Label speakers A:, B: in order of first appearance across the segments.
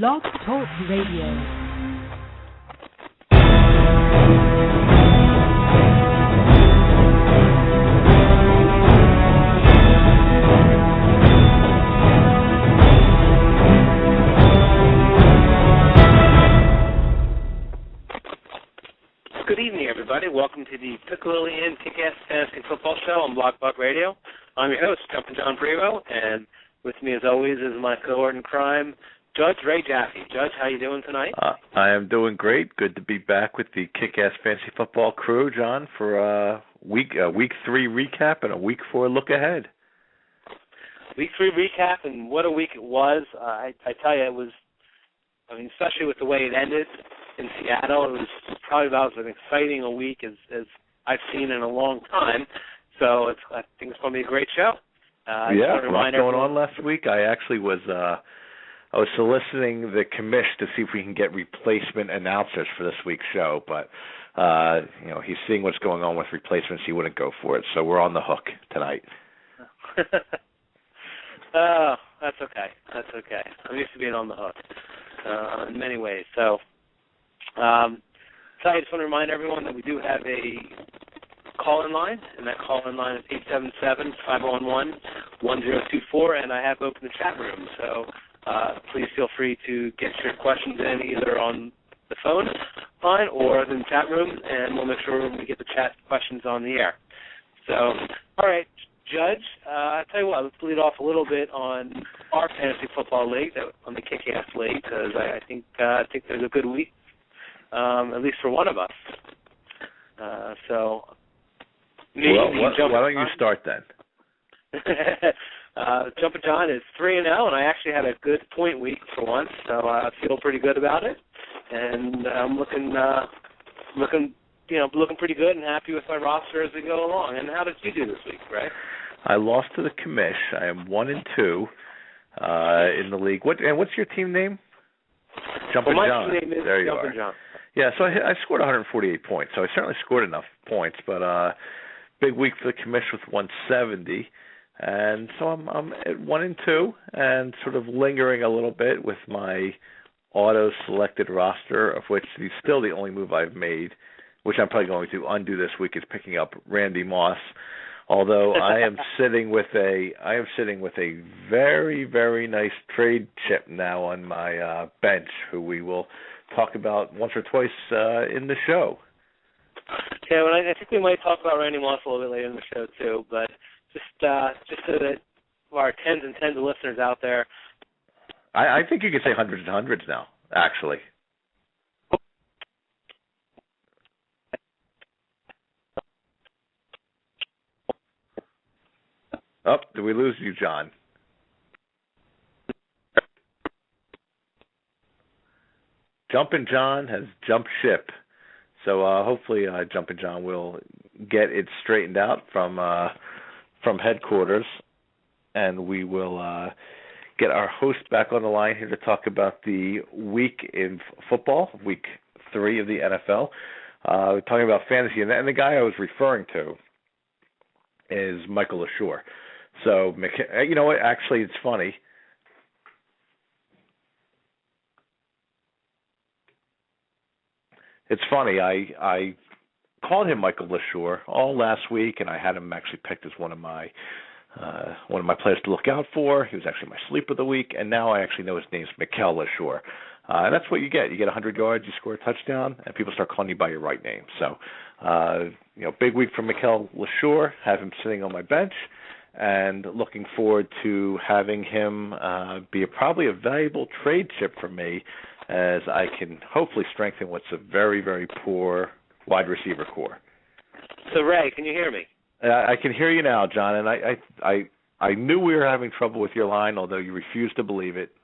A: Blog Talk Radio.
B: Good evening, everybody. Welcome to the Piccalillian Kick-Ass Fantasy Football Show on Blog Talk Radio. I'm your host, Jumpin' John Primo, and with me, as always, is my cohort in crime, Judge Ray Jaffe. Judge, how you doing tonight?
C: I am doing great. Good to be back with the Kick-Ass Fantasy Football crew, John, for a week 3 recap and a week 4 look ahead.
B: Week 3 recap, and what a week it was. I tell you, it was, especially with the way it ended in Seattle, it was probably about as exciting a week as I've seen in a long time. So I think it's going to be a great show.
C: A lot going on last week. I actually was soliciting the commish to see if we can get replacement announcers for this week's show, but he's seeing what's going on with replacements. He wouldn't go for it, so we're on the hook tonight.
B: Oh, that's okay. I'm used to being on the hook in many ways. So I just want to remind everyone that we do have a call-in line, and that call-in line is 877-511-1024, and I have opened the chat room. So please feel free to get your questions in either on the phone line or in the chat room, and we'll make sure we get the chat questions on the air. So, all right, Judge, I'll tell you what, let's lead off a little bit on our fantasy football league, on the Kick-Ass League, because I think there's a good week, at least for one of us.
C: Why don't you start then?
B: Jumpin' John is 3-0, and I actually had a good point week for once, so I feel pretty good about it. And I'm looking pretty good and happy with my roster as we go along. And how did you do this week, Ray?
C: I lost to the commish. I am 1-2 in the league. What's your team name? Jumpin' John.
B: My team name is
C: there you
B: Jumpin'
C: are.
B: John.
C: Yeah, so I scored 148 points, so I certainly scored enough points, but big week for the commish with 170, and so I'm at 1-2 and sort of lingering a little bit with my auto-selected roster, of which is still the only move I've made, which I'm probably going to undo this week, is picking up Randy Moss. Although I am sitting with a very, very nice trade chip now on my bench, who we will talk about once or twice in the show.
B: Yeah, well, I think we might talk about Randy Moss a little bit later in the show too. But just so that our tens and tens of listeners out there,
C: I think you can say hundreds and hundreds now. Actually. Oh, did we lose you, John? Jumpin' John has jumped ship. So hopefully Jumpin' John will get it straightened out from headquarters, and we will get our host back on the line here to talk about the week in football, week 3 of the NFL. We're talking about fantasy, and the guy I was referring to is Michael LaSure. So, you know what? Actually, it's funny. It's funny. I called him Michael LaSure all last week, and I had him actually picked as one of my players to look out for. He was actually my sleeper of the week, and now I actually know his name's Mikel LaSure. And that's what you get. You get 100 yards, you score a touchdown, and people start calling you by your right name. So, big week for Mikel LaSure. Have him sitting on my bench, and looking forward to having him be probably a valuable trade chip for me, as I can hopefully strengthen what's a very, very poor wide receiver core.
B: So, Ray, can you hear me?
C: I can hear you now, John, and I knew we were having trouble with your line, although you refused to believe it.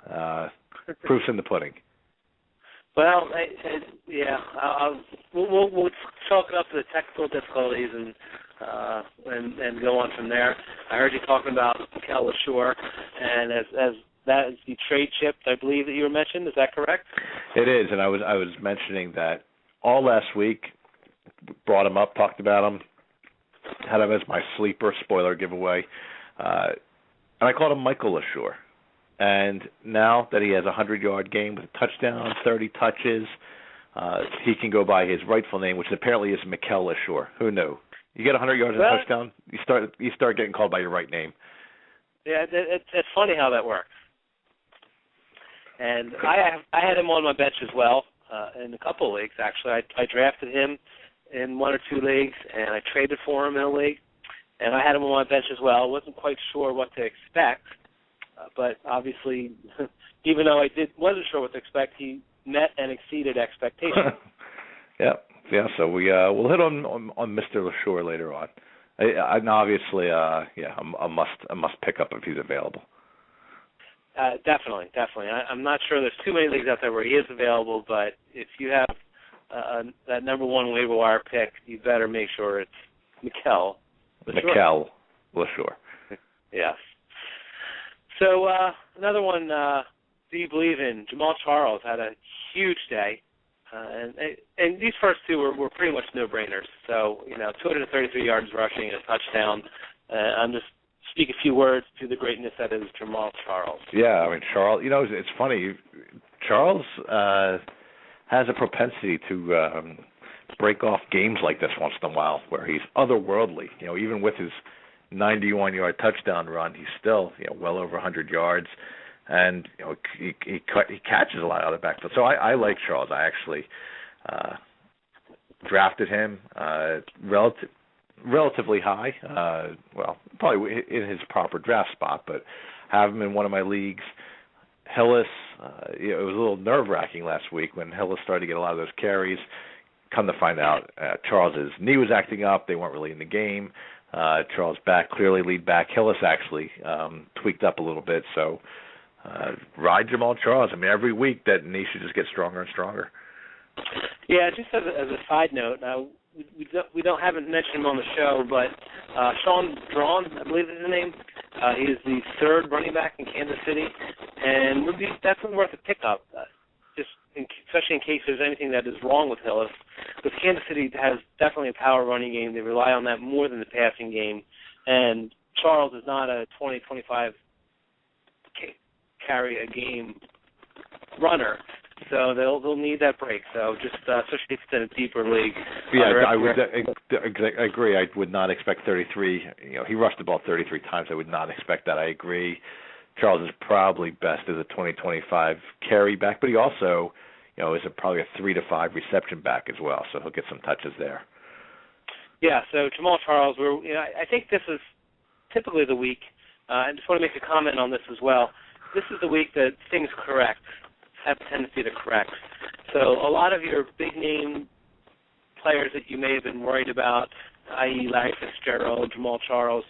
C: Proof's in the pudding.
B: Well, we'll chalk it up to the technical difficulties and go on from there. I heard you talking about Mikel LaSure, and as that is the trade chip, I believe, that you were mentioning. Is that correct?
C: It is, and I was mentioning that all last week. Brought him up, talked about him, had him as my sleeper spoiler giveaway, and I called him Michael LaSure. And now that he has a 100-yard game with a touchdown, 30 touches, he can go by his rightful name, which apparently is Mikel Leshoure. Who knew? You get 100 yards and a touchdown, you start getting called by your right name.
B: Yeah, it's funny how that works. And I had him on my bench as well in a couple of leagues, actually. I drafted him in one or two leagues, and I traded for him in a league. And I had him on my bench as well. I wasn't quite sure what to expect, but obviously, even though I wasn't sure what to expect, he met and exceeded expectations.
C: Yeah. So we'll hit on Mr. Leshoure later on. And obviously, a must pick up if he's available.
B: Definitely. I'm not sure there's too many leagues out there where he is available, but if you have that number one waiver wire pick, you better make sure it's Mikel Leshoure. Yes. So another one, do you believe in? Jamaal Charles had a huge day, and these first two were pretty much no-brainers. So, 233 yards rushing and a touchdown. I'm just speak a few words to the greatness that is Jamaal Charles.
C: Yeah, I mean, Charles, it's funny. Charles has a propensity to break off games like this once in a while where he's otherworldly. Even with his 91-yard touchdown run, he's still, well over 100 yards. And, he catches a lot out of the backfield. So I like Charles. I actually drafted him relatively high. Probably in his proper draft spot, but have him in one of my leagues. Hillis, it was a little nerve-wracking last week when Hillis started to get a lot of those carries. Come to find out, Charles's knee was acting up. They weren't really in the game. Charles back, clearly lead back. Hillis actually tweaked up a little bit. So ride Jamaal Charles. I mean, every week that knee should just get stronger and stronger.
B: Yeah, just as a side note, we haven't mentioned him on the show, but Sean Drawn, I believe is his name. He is the third running back in Kansas City, and would be definitely worth a pickup, especially in case there's anything that is wrong with Hillis. Because Kansas City has definitely a power running game. They rely on that more than the passing game, and Charles is not a 20-25 carry a game runner. So they'll need that break. So just especially if it's in a deeper league.
C: Yeah, I agree. I would not expect 33. He rushed the ball 33 times. I would not expect that. I agree. Charles is probably best as a 20-25 carry back, but he also, is probably a 3 to 5 reception back as well. So he'll get some touches there. Yeah.
B: So Jamaal Charles, I think this is typically the week. I just want to make a comment on this as well. This is the week that things have a tendency to correct. So a lot of your big-name players that you may have been worried about, i.e. Larry Fitzgerald, Jamaal Charles,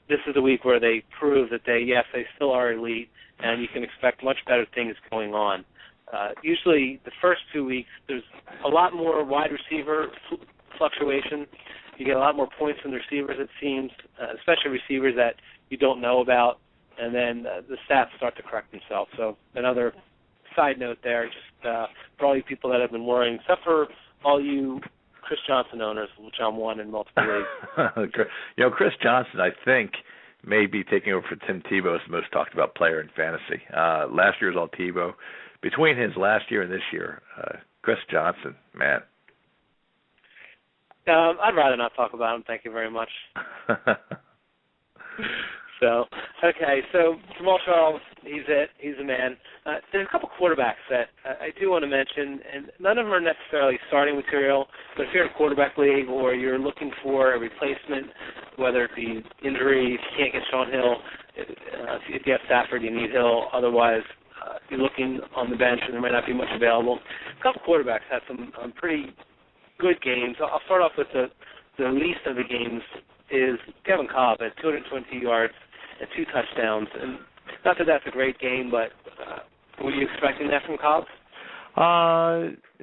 B: this is the week where they prove that they still are elite, and you can expect much better things going on. Usually the first 2 weeks, there's a lot more wide receiver fluctuation. You get a lot more points from the receivers, it seems, especially receivers that you don't know about, and then the stats start to correct themselves. So another side note there, just for all you people that have been worrying, except for all you Chris Johnson owners, which I'm one in multiple leagues.
C: Chris Johnson, I think, may be taking over for Tim Tebow as the most talked about player in fantasy. Last year was all Tebow. Between his last year and this year, Chris Johnson, man.
B: I'd rather not talk about him. Thank you very much. So Jamaal Charles, he's it. He's the man. There's a couple quarterbacks that I do want to mention, and none of them are necessarily starting material, but if you're in a quarterback league or you're looking for a replacement, whether it be injury, if you can't get Sean Hill, if you have Stafford, you need Hill. Otherwise, you're looking on the bench and there might not be much available. A couple quarterbacks had some pretty good games. I'll start off with the least of the games is Kevin Cobb at 220 yards and 2 touchdowns. And not that that's a great game, but were you expecting that from Cobb?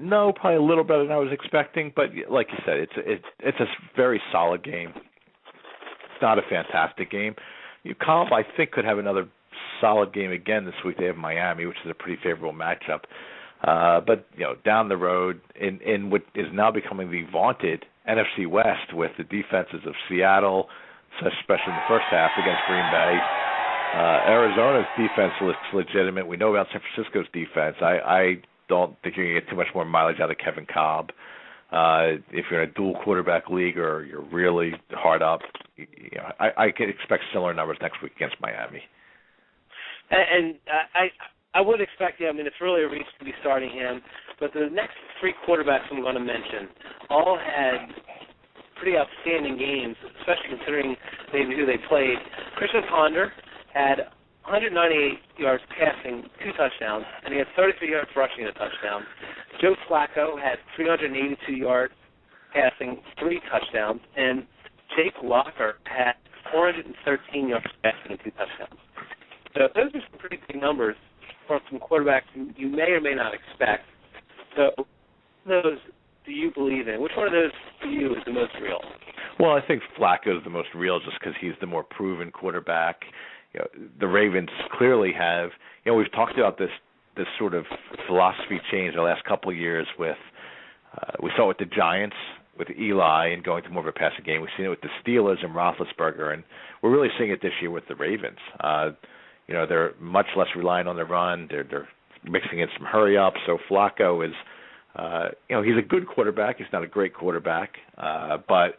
C: No, probably a little better than I was expecting. But like you said, it's a very solid game. It's not a fantastic game. Cobb, I think, could have another solid game again this week. They have Miami, which is a pretty favorable matchup. But down the road in what is now becoming the vaunted NFC West with the defenses of Seattle, especially in the first half against Green Bay, Arizona's defense looks legitimate. We know about San Francisco's defense. I don't think you're going to get too much more mileage out of Kevin Kolb. If you're in a dual quarterback league or you're really hard up, I could expect similar numbers next week against Miami.
B: And I would expect, I mean, it's really a reach to be starting him, but the next three quarterbacks I'm going to mention all had pretty outstanding games, especially considering maybe who they played. Christian Ponder had 198 yards passing, 2 touchdowns, and he had 33 yards rushing, a touchdown. Joe Flacco had 382 yards passing, 3 touchdowns, and Jake Locker had 413 yards passing and 2 touchdowns. So those are some pretty big numbers from some quarterbacks you may or may not expect. So those do you believe in? Which one of those for you is the most real?
C: Well, I think Flacco is the most real just because he's the more proven quarterback. The Ravens clearly have, we've talked about this sort of philosophy change the last couple of years with, we saw it with the Giants, with Eli and going to more of a passing game. We've seen it with the Steelers and Roethlisberger, and we're really seeing it this year with the Ravens. They're much less reliant on the run. They're mixing in some hurry up. So Flacco is, he's a good quarterback. He's not a great quarterback, but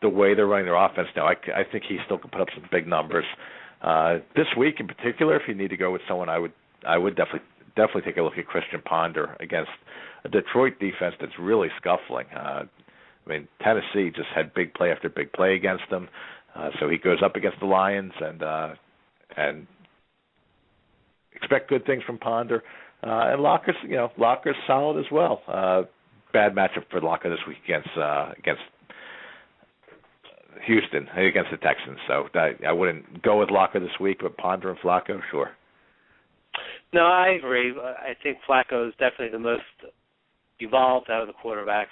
C: the way they're running their offense now, I think he still can put up some big numbers. This week in particular, if you need to go with someone, I would definitely take a look at Christian Ponder against a Detroit defense that's really scuffling. Tennessee just had big play after big play against them, so he goes up against the Lions and expect good things from Ponder. And Locker's solid as well. Bad matchup for Locker this week against Houston, against the Texans. So I wouldn't go with Locker this week, but Ponder and Flacco, sure.
B: No, I agree. I think Flacco is definitely the most evolved out of the quarterbacks.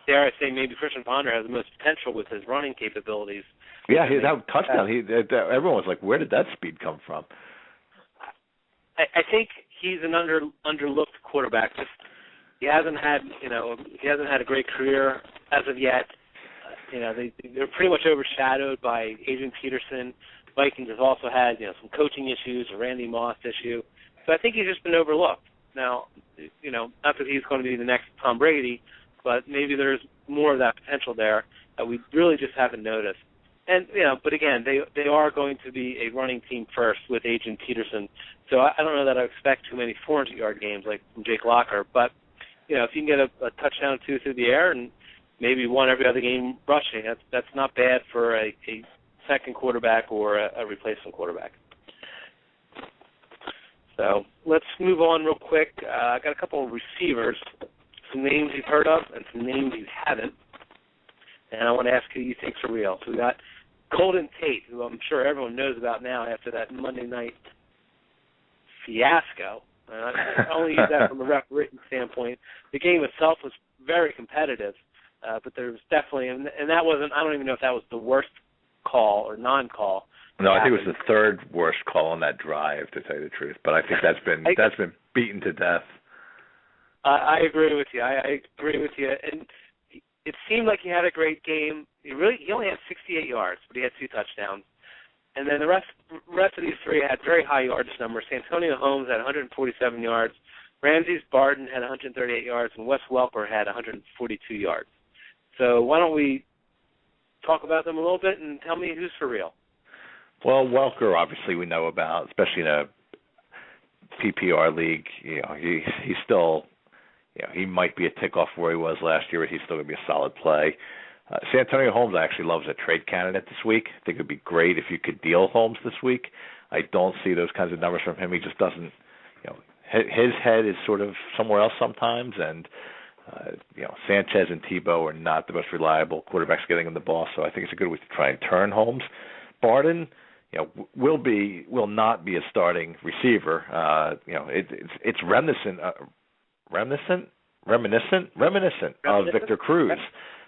B: Dare I say maybe Christian Ponder has the most potential with his running capabilities.
C: Yeah, that touchdown. Everyone was like, where did that speed come from?
B: I think he's an underlooked quarterback. He hasn't had a great career as of yet. They're pretty much overshadowed by Adrian Peterson. Vikings have also had some coaching issues, a Randy Moss issue. So I think he's just been overlooked. Now, not that he's going to be the next Tom Brady, but maybe there's more of that potential there that we really just haven't noticed. And but again, they are going to be a running team first with Adrian Peterson. So I don't know that I expect too many 400-yard games like from Jake Locker. But if you can get a touchdown or two through the air and maybe one every other game rushing, that's not bad for a second quarterback or a replacement quarterback. So let's move on real quick. I got a couple of receivers, some names you've heard of and some names you haven't. And I want to ask who you think's for real. So we got Golden Tate, who I'm sure everyone knows about now after that Monday night fiasco. I only use that from a refereeing standpoint. The game itself was very competitive, but there was definitely, and that wasn't, I don't even know if that was the worst call or non-call.
C: No, I think it was the third worst call on that drive, to tell you the truth. But I think that's been beaten to death.
B: I agree with you. I agree with you. And it seemed like he had a great game. He only had 68 yards, but he had 2 touchdowns. And then the rest of these three had very high yardage numbers. Santonio Holmes had 147 yards. Ramses Barden had 138 yards, and Wes Welker had 142 yards. So why don't we talk about them a little bit and tell me who's for real?
C: Well, Welker, obviously, we know about, especially in a PPR league. He's still, he might be a tick off where he was last year, but he's still going to be a solid play. Santonio Holmes I actually love as a trade candidate this week. I think it would be great if you could deal Holmes this week. I don't see those kinds of numbers from him. He just doesn't, his head is sort of somewhere else sometimes, and Sanchez and Tebow are not the most reliable quarterbacks getting him the ball, so I think it's a good week to try and turn Holmes. Barden, will not be a starting receiver. It's reminiscent of Victor Cruz.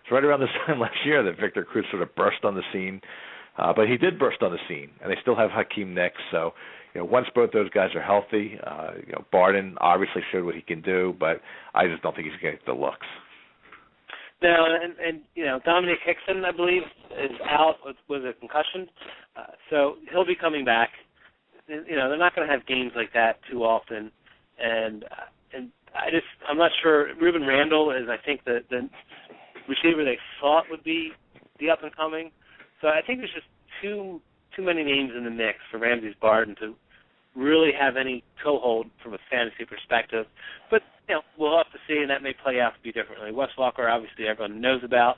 C: It's right around this time last year that Victor Cruz sort of burst on the scene, but he did burst on the scene, and they still have Hakeem Nicks. So, once both those guys are healthy, Barden obviously showed what he can do, but I just don't think he's going to get the looks.
B: No, and Dominic Hickson, I believe, is out with a concussion, so he'll be coming back. They're not going to have games like that too often, and I'm not sure. Ruben Randall is, I think, the receiver they thought would be the up and coming. So I think there's just too many names in the mix for Ramses Barden to really have any toehold from a fantasy perspective. But we'll have to see, and that may play out to be differently. Wes Walker, obviously, everyone knows about.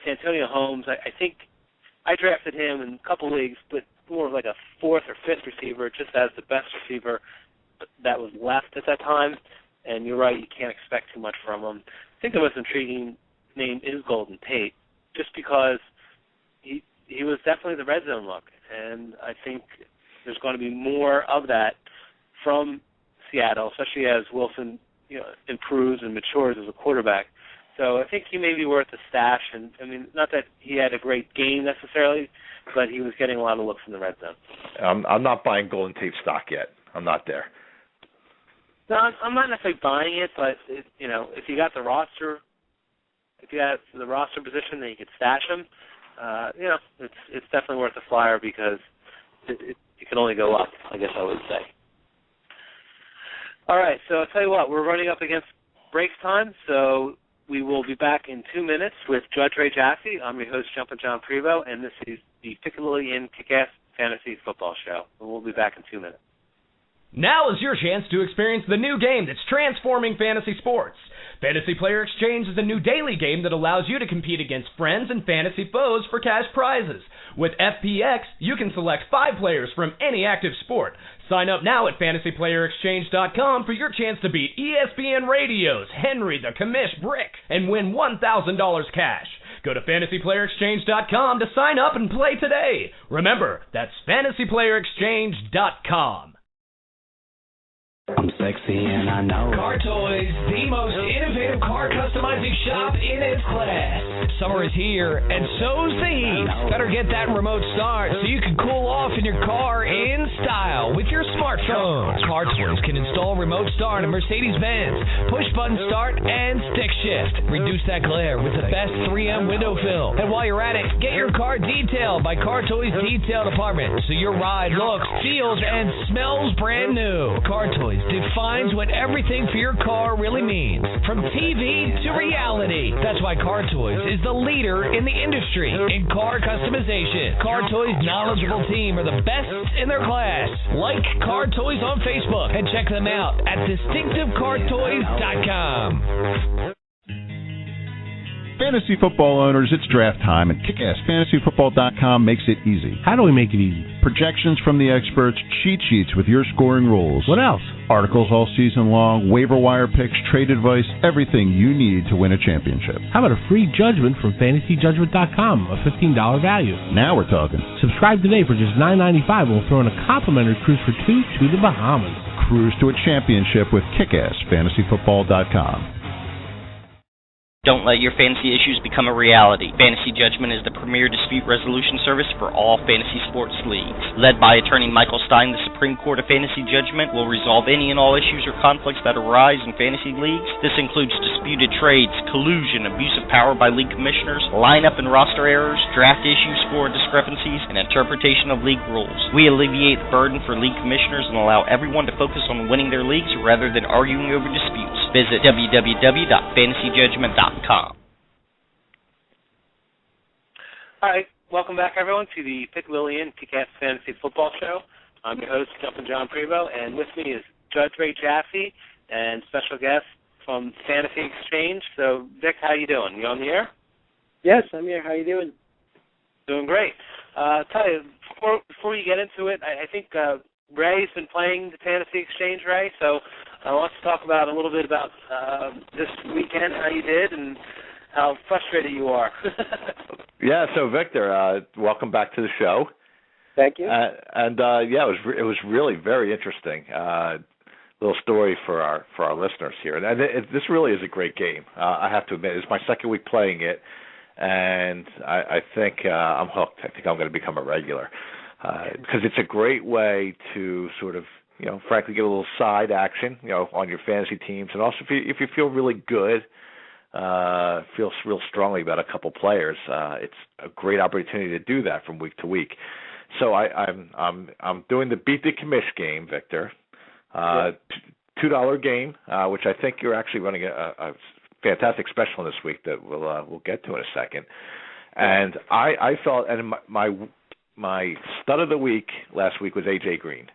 B: Santonio Holmes, I think I drafted him in a couple leagues, but more of like a fourth or fifth receiver, just as the best receiver that was left at that time. And you're right, you can't expect too much from him. I think the most intriguing name is Golden Tate, just because he was definitely the red zone look, and I think there's going to be more of that from Seattle, especially as Wilson improves and matures as a quarterback. So I think he may be worth a stash, and not that he had a great game necessarily, but he was getting a lot of looks in the red zone.
C: I'm not buying Golden Tate stock yet. I'm not there.
B: No, I'm not necessarily buying it, but if you got the roster, if you have the roster position, then you could stash him. It's definitely worth a flyer because it can only go up, I guess I would say. All right, so I'll tell you what, we're running up against break time, so we will be back in 2 minutes with Judge Ray Jaffe. I'm your host, Jumpin' John Prevost, and this is the Piccadilly Inn Kick-Ass Fantasy Football Show. And we'll be back in 2 minutes.
A: Now is your chance to experience the new game that's transforming fantasy sports. Fantasy Player Exchange is a new daily game that allows you to compete against friends and fantasy foes for cash prizes. With FPX, you can select 5 players from any active sport. Sign up now at fantasyplayerexchange.com for your chance to beat ESPN Radio's Henry the Commish Brick and win $1,000 cash. Go to fantasyplayerexchange.com to sign up and play today. Remember, that's fantasyplayerexchange.com.
D: I'm sexy and I know.
E: Car Toys, the most innovative car customizing shop in its class. Summer is here, and so's the heat. Better get that remote start so you can cool off in your car in style with your smartphone. Car Toys can install remote start on Mercedes-Benz, push-button start, and stick shift. Reduce that glare with the best 3M window film. And while you're at it, get your car detailed by Car Toys Detail Department so your ride looks, feels, and smells brand new. Car Toys defines what everything for your car really means, from TV to reality. That's why Car Toys is the leader in the industry in car customization. Car Toys' knowledgeable team are the best in their class. Like Car Toys on Facebook and check them out at distinctivecartoys.com.
F: Fantasy football owners, it's draft time, and KickassFantasyFootball.com makes it easy.
G: How do we make it easy?
F: Projections from the experts, cheat sheets with your scoring rules.
G: What else?
F: Articles all season long, waiver wire picks, trade advice, everything you need to win a championship.
G: How about a free judgment from FantasyJudgment.com, a $15 value?
F: Now we're talking.
G: Subscribe today for just $9.95 and we'll throw in a complimentary cruise for 2 to the Bahamas.
F: Cruise to a championship with KickassFantasyFootball.com.
H: Don't let your fantasy issues become a reality. Fantasy Judgment is the premier dispute resolution service for all fantasy sports leagues. Led by attorney Michael Stein, the Supreme Court of Fantasy Judgment will resolve any and all issues or conflicts that arise in fantasy leagues. This includes disputed trades, collusion, abuse of power by league commissioners, lineup and roster errors, draft issues, score discrepancies, and interpretation of league rules. We alleviate the burden for league commissioners and allow everyone to focus on winning their leagues rather than arguing over disputes. Visit www.fantasyjudgment.com. All
B: right, welcome back, everyone, to the Piccadilly Inn Kick-Ass Fantasy Football Show. I'm your host, Jumpin' John Prevost, and with me is Judge Ray Jaffe and special guest from Fantasy Exchange. So, Vic, how you doing? You on the air?
I: Yes, I'm here. How you doing?
B: Doing great. Tell you, before you get into it, I think Ray's been playing the Fantasy Exchange, Ray, so I want to talk about a little bit about this weekend, how you did, and how frustrated you are.
C: Yeah, so Victor, welcome back to the show.
I: Thank you.
C: Yeah, it was really very interesting. Little story for our listeners here, and this really is a great game. I have to admit, it's my second week playing it, and I think I'm hooked. I think I'm going to become a regular because it's a great way to sort of, frankly, get a little side action, on your fantasy teams, and also if you feel really good feel real strongly about a couple players, it's a great opportunity to do that from week to week. So I'm doing the Beat the Commish game, Victor. $2 game, which I think you're actually running a fantastic special this week that we'll get to in a second. And I felt, and my stud of the week last week was AJ Green.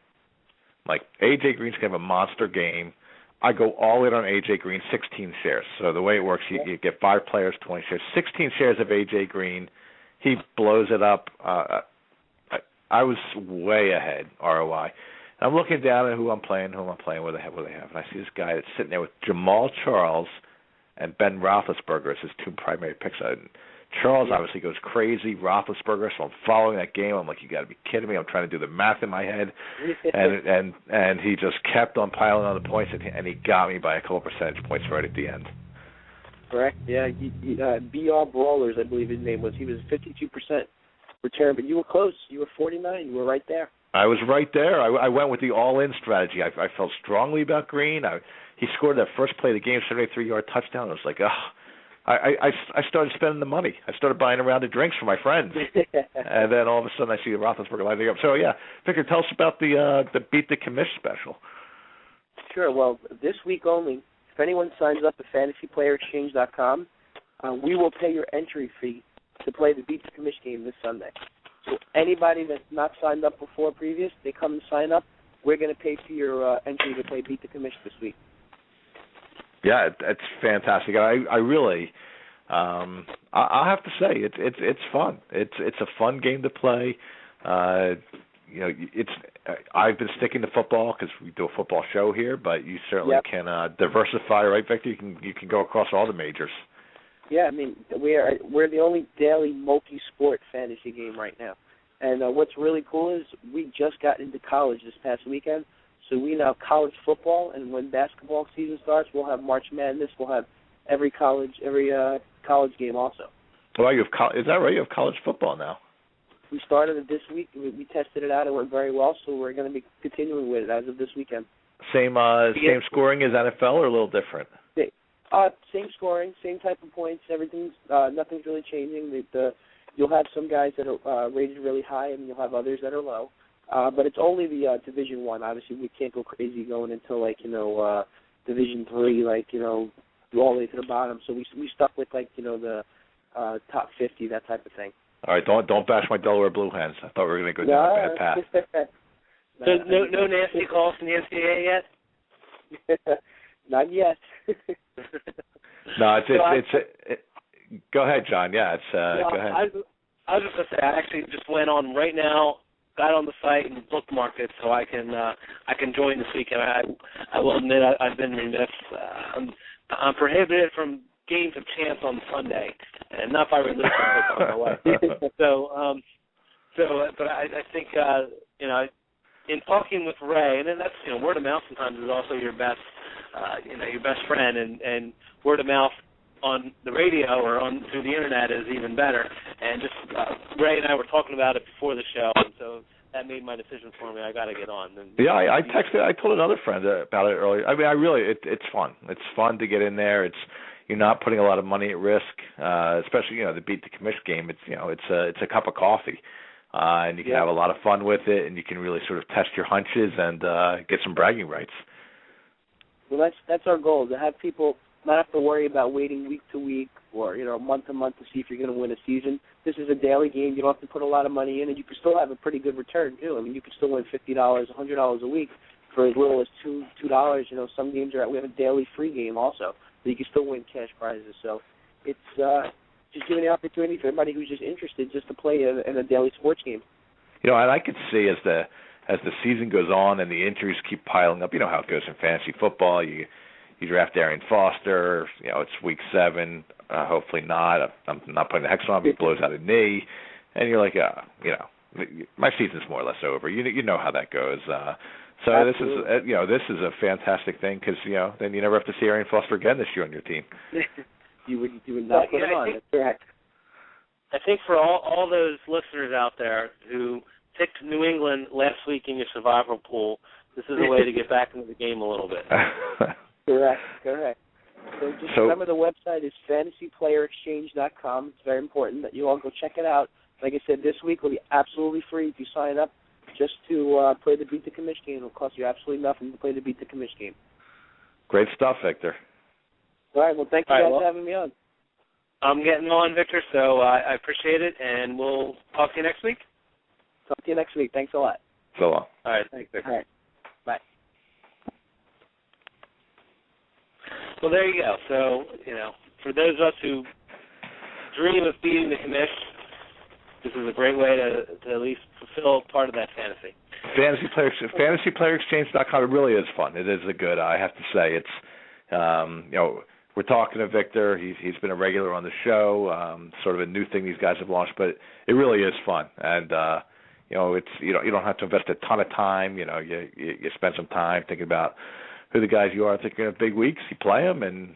C: Like, AJ Green's kind of a monster game. I go all in on AJ Green, 16 shares. So the way it works, you get 5 players, 20 shares, 16 shares of AJ Green. He blows it up. I was way ahead ROI. And I'm looking down at who I'm playing, what they have. And I see this guy that's sitting there with Jamal Charles and Ben Roethlisberger as his 2 primary picks. Charles obviously goes crazy, Roethlisberger, so I'm following that game. I'm like, you got to be kidding me. I'm trying to do the math in my head. And he just kept on piling on the points, and he got me by a couple percentage points right at the end.
I: Correct, yeah. BR Brawlers, I believe his name was. He was 52% return, but you were close. You were 49. You were right there.
C: I was right there. I went with the all-in strategy. I felt strongly about Green. He scored that first play of the game, 73-yard touchdown. I was like, I started spending the money. I started buying a round of drinks for my friends. And then all of a sudden I see the Roethlisberger lining up. So, yeah, Victor, tell us about the Beat the Commish special.
I: Sure. Well, this week only, if anyone signs up at fantasyplayerexchange.com, we will pay your entry fee to play the Beat the Commish game this Sunday. So anybody that's not signed up before previous, they come and sign up. We're going to pay for your entry to play Beat the Commish this week.
C: Yeah, it's fantastic. I really, I'll have to say it's fun. It's a fun game to play. I've been sticking to football because we do a football show here, but you certainly can diversify, right, Victor? You can go across all the majors.
I: Yeah, I mean, we're the only daily multi-sport fantasy game right now. And what's really cool is we just got into college this past weekend, so we now have college football, and when basketball season starts, we'll have March Madness. We'll have every college game also.
C: Well, is that right? You have college football now.
I: We started it this week. We tested it out. It went very well, so we're going to be continuing with it as of this weekend.
C: Same scoring as NFL, or a little different?
I: Same scoring, same type of points. Everything's nothing's really changing. You'll have some guys that are rated really high, and you'll have others that are low. But it's only the Division One. Obviously, we can't go crazy going into Division 3, all the way to the bottom. So we stuck with the top 50, that type of thing. All
C: right, don't bash my Delaware Blue Hens. I thought we were going to go down a bad path.
B: So no nasty calls from the NCAA yet?
I: Not yet.
C: No, go ahead, John. Yeah, go ahead.
B: I was just going to say, I actually just went on right now, got on the site and bookmarked it so I can join this weekend. I will admit I've been remiss. I'm prohibited from games of chance on Sunday, and not by religion, but on my wife. But I think in talking with Ray, and then that's word of mouth sometimes is also your best friend, and word of mouth on the radio or through the internet is even better. And just Ray and I were talking about it before the show, and so that made my decision for me. I got to get on.
C: I texted. I told another friend about it earlier. I mean, it's fun. It's fun to get in there. You're not putting a lot of money at risk, especially the Beat the Commish game. It's a cup of coffee, and you can have a lot of fun with it, and you can really sort of test your hunches and get some bragging rights.
I: Well, that's our goal, to have people not have to worry about waiting week to week or month to month to see if you're going to win a season. This is a daily game. You don't have to put a lot of money in, and you can still have a pretty good return too. I mean, you can still win $50, $100 a week for as little as $2. Some games we have a daily free game also, so you can still win cash prizes. So it's just giving the opportunity for everybody who's just interested just to play in a daily sports game.
C: And I could see as the season goes on and the injuries keep piling up, how it goes in fantasy football. You draft Arian Foster, it's week 7, hopefully not. I'm not putting the hex on him, he blows out a knee, and you're like, my season's more or less over. You know how that goes. So Absolutely. This is a fantastic thing because then you never have to see Arian Foster again this year on your team.
I: you would not put him on. That's correct.
B: I think for all those listeners out there who picked New England last week in your survival pool, this is a way to get back into the game a little bit.
I: Correct. So just remember the website is fantasyplayerexchange.com. It's very important that you all go check it out. Like I said, this week will be absolutely free if you sign up just to play the Beat the Commish game. It'll cost you absolutely nothing to play the Beat the Commish game.
C: Great stuff, Victor.
I: All right, well, thank you guys for having me on.
B: I'm getting on, Victor, so I appreciate it, and we'll talk to you next week.
I: Talk to you next week. Thanks a lot.
C: So long.
B: All right, thanks, Victor.
I: All right, bye.
B: Well, there you go. So, for those of us who dream of beating the commish, this is a great way to at least fulfill part of that fantasy. FantasyPlayerExchange.com, it really is fun. It is I have to say, it's, we're talking to Victor. He's been a regular on the show, sort of a new thing these guys have launched, but it really is fun. And, it's you don't have to invest a ton of time. You spend some time thinking about who the guys you are thinking of big weeks. You play them and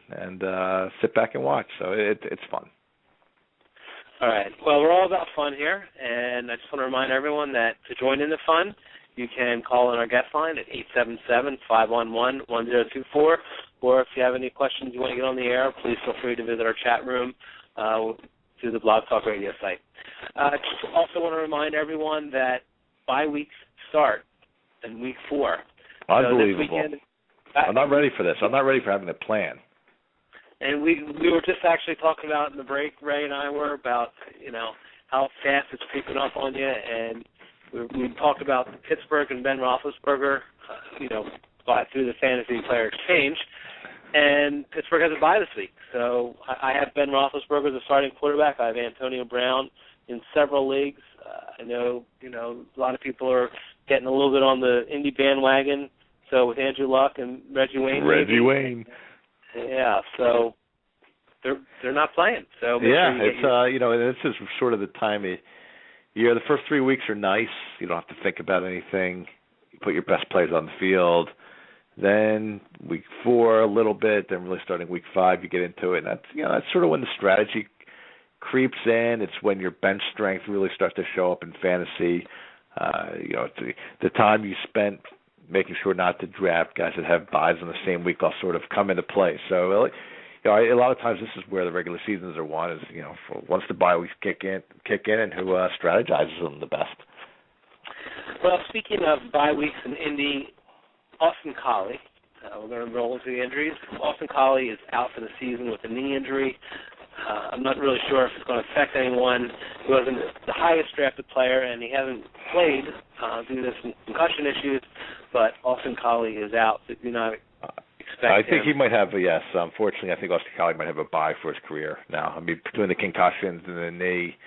B: sit back and watch. So it's fun. All right. Well, we're all about fun here, and I just want to remind everyone that to join in the fun, you can call in our guest line at 877-511-1024, or if you have any questions you want to get on the air, please feel free to visit our chat room through the Blog Talk Radio site. Just also want to remind everyone that bye weeks start in week 4.
C: Unbelievable.
B: So this weekend,
C: I'm not ready for this. I'm not ready for having a plan.
B: And we were just actually talking about in the break, Ray and I were, about, how fast it's creeping up on you, and we talked about Pittsburgh and Ben Roethlisberger, through the Fantasy Player Exchange, and Pittsburgh has a bye this week. So I have Ben Roethlisberger as a starting quarterback. I have Antonio Brown in several leagues. I know, a lot of people are getting a little bit on the Indy bandwagon. So with Andrew Luck and Reggie Wayne. Yeah, so they're not playing. So it's this is sort of the time of year. The first 3 weeks are nice. You don't have to think about anything. You put your best players on the field. Then week 4 a little bit. Then really starting week 5, you get into it. And that's sort of when the strategy creeps in. It's when your bench strength really starts to show up in fantasy. The time you spent making sure not to draft guys that have buys in the same week will sort of come into play. So, a lot of times this is where the regular seasons are won. Is once the bye weeks kick in, and who strategizes them the best. Well, speaking of bye weeks in Indy, Austin Collie. We're going to roll into the injuries. Austin Collie is out for the season with a knee injury. I'm not really sure if it's going to affect anyone. He wasn't the highest drafted player, and he hasn't played due to some concussion issues, but Austin Collie is out. So do not expect him. He might have, yes. Unfortunately, I think Austin Collie might have a bye for his career now. I mean, between the concussions and the knee,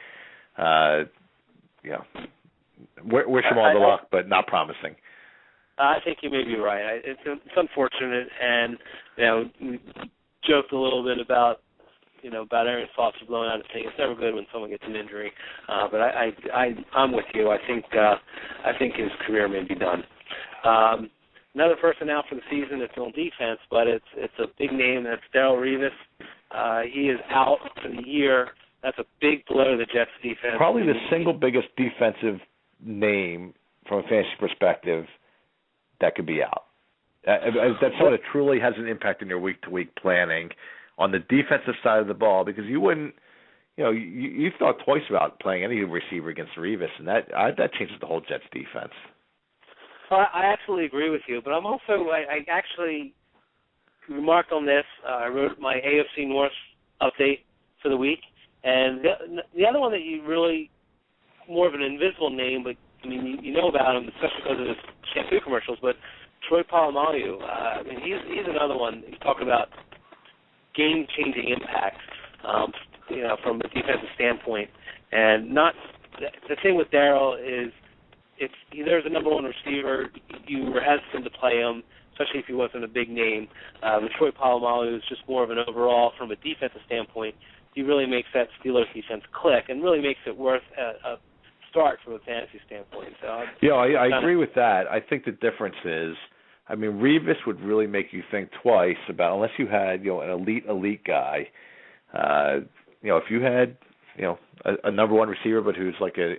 B: wish him all the luck, but not promising. I think you may be right. It's unfortunate, and we joked a little bit about Aaron Foster blowing out his thing. It's never good when someone gets an injury, but I'm with you. I think his career may be done. Another person out for the season. It's on defense, but it's a big name. That's Darrelle Revis. He is out for the year. That's a big blow to the Jets defense. Probably the single biggest defensive name from a fantasy perspective that could be out. That's someone that truly has an impact in your week-to-week planning on the defensive side of the ball, because you wouldn't, you thought twice about playing any receiver against Revis, and that changes the whole Jets defense. Well, I absolutely agree with you, but I'm also, I actually remarked on this. I wrote my AFC North update for the week, and the other one that you really, more of an invisible name, but I mean, you know about him, especially because of his shampoo commercials, but Troy Polamalu, he's another one. You talk about game-changing impact, from a defensive standpoint. And the thing with Darrell is, if there's a number one receiver, you were hesitant to play him, especially if he wasn't a big name. But Troy Polamalu is just more of an overall, from a defensive standpoint, he really makes that Steelers defense click and really makes it worth a start from a fantasy standpoint. So I agree with that. I think the difference is, Revis would really make you think twice about, unless you had, an elite guy. If you had, a number one receiver, but who's like a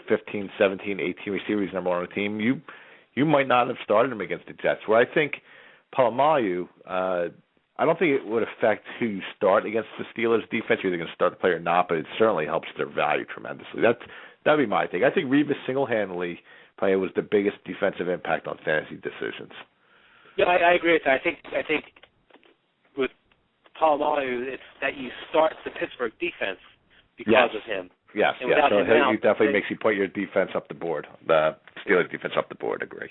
B: 15, 17, 18 receiver, he's number one on the team, you might not have started him against the Jets. Where I think Polamalu,
C: I don't think it would affect who you start against the Steelers defense. You're either going to start the player or not, but it certainly helps their value tremendously. That'd be my thing. I think Revis single-handedly probably was the biggest defensive impact on fantasy decisions.
B: Yeah, I agree with that. I think with Polamalu, it's that you start the Pittsburgh defense because of him.
C: Yes,
B: and
C: yes. So
B: he
C: definitely makes you put your defense up the board, the Steelers defense up the board. Agree.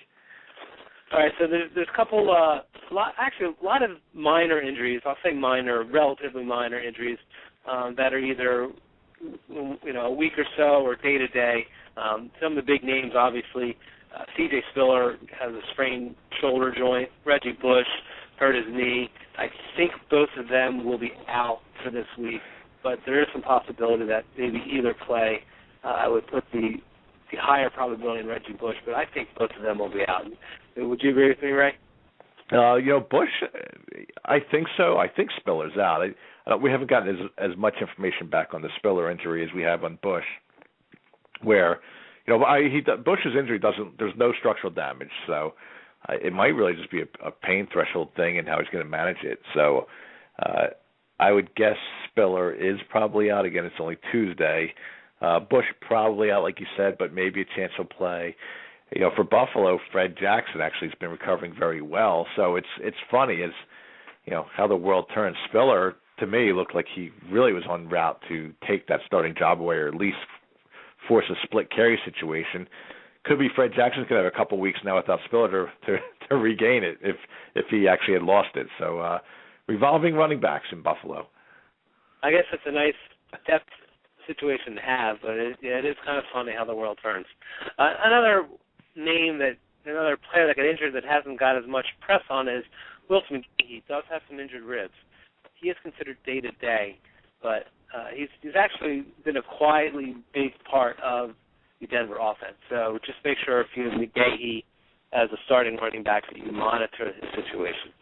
B: All right, so there's a couple, a lot of minor injuries. I'll say minor, relatively minor injuries that are either, a week or so or day to day. Some of the big names, obviously, C.J. Spiller has a sprained shoulder joint. Reggie Bush hurt his knee. I think both of them will be out for this week, but there is some possibility that maybe either play. I would put the higher probability in Reggie Bush, but I think both of them will be out. Would you agree with me, Ray?
C: Bush, I think so. I think Spiller's out. We haven't gotten as much information back on the Spiller injury as we have on Bush, where, Bush's injury there's no structural damage, so it might really just be a pain threshold thing and how he's going to manage it. So I would guess Spiller is probably out. Again, it's only Tuesday. Bush probably out, like you said, but maybe a chance he'll play. For Buffalo, Fred Jackson actually has been recovering very well. So it's funny as how the world turns. Spiller, to me, looked like he really was en route to take that starting job away, or at least force a split carry situation. Could be Fred Jackson's going to have a couple weeks now without Spiller to regain it if he actually had lost it. So revolving running backs in Buffalo.
B: I guess it's a nice depth situation to have, but it is kind of funny how the world turns. Another player that got injured that hasn't got as much press on is Wilson McGahee. He does have some injured ribs. He is considered day-to-day, but he's actually been a quietly big part of the Denver offense. So just make sure if you have McGahee as a starting running back that you monitor his situation.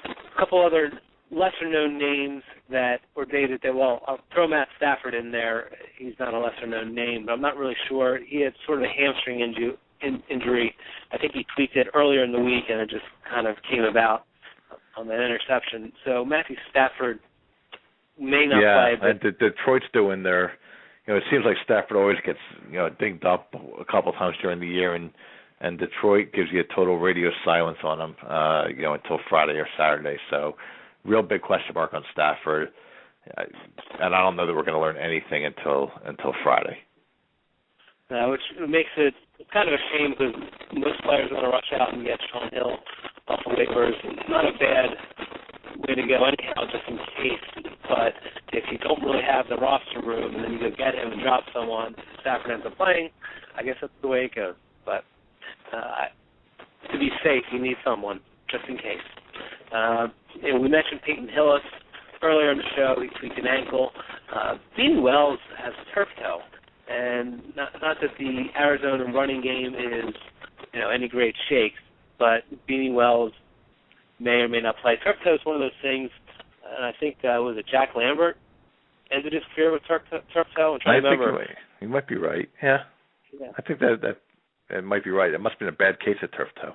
B: A couple other lesser-known names that were day-to-day. Well, I'll throw Matt Stafford in there. He's not a lesser-known name, but I'm not really sure. He had sort of a hamstring injury. I think he tweaked it earlier in the week, and it just kind of came about on that interception. So Matthew Stafford may not play.
C: Yeah, and Detroit's doing their. It seems like Stafford always gets dinged up a couple times during the year, and Detroit gives you a total radio silence on him, until Friday or Saturday. So, real big question mark on Stafford, and I don't know that we're going to learn anything until Friday.
B: Which makes it kind of a shame because most players want to rush out and get Sean Hill off the waivers. Not a bad way to go anyhow, just in case. But if you don't really have the roster room and then you go get him and drop someone, Stafford ends up playing, I guess that's the way it goes. But to be safe, you need someone, just in case. We mentioned Peyton Hillis earlier in the show. He tweaked an ankle. Beanie Wells has a turf toe. And not that the Arizona running game is, any great shakes, but Beanie Wells may or may not play. Turf toe is one of those things, and I think, was it Jack Lambert ended his career with turf toe?
C: I think you might be right, yeah. I think that it might be right. It must have been a bad case of turf toe.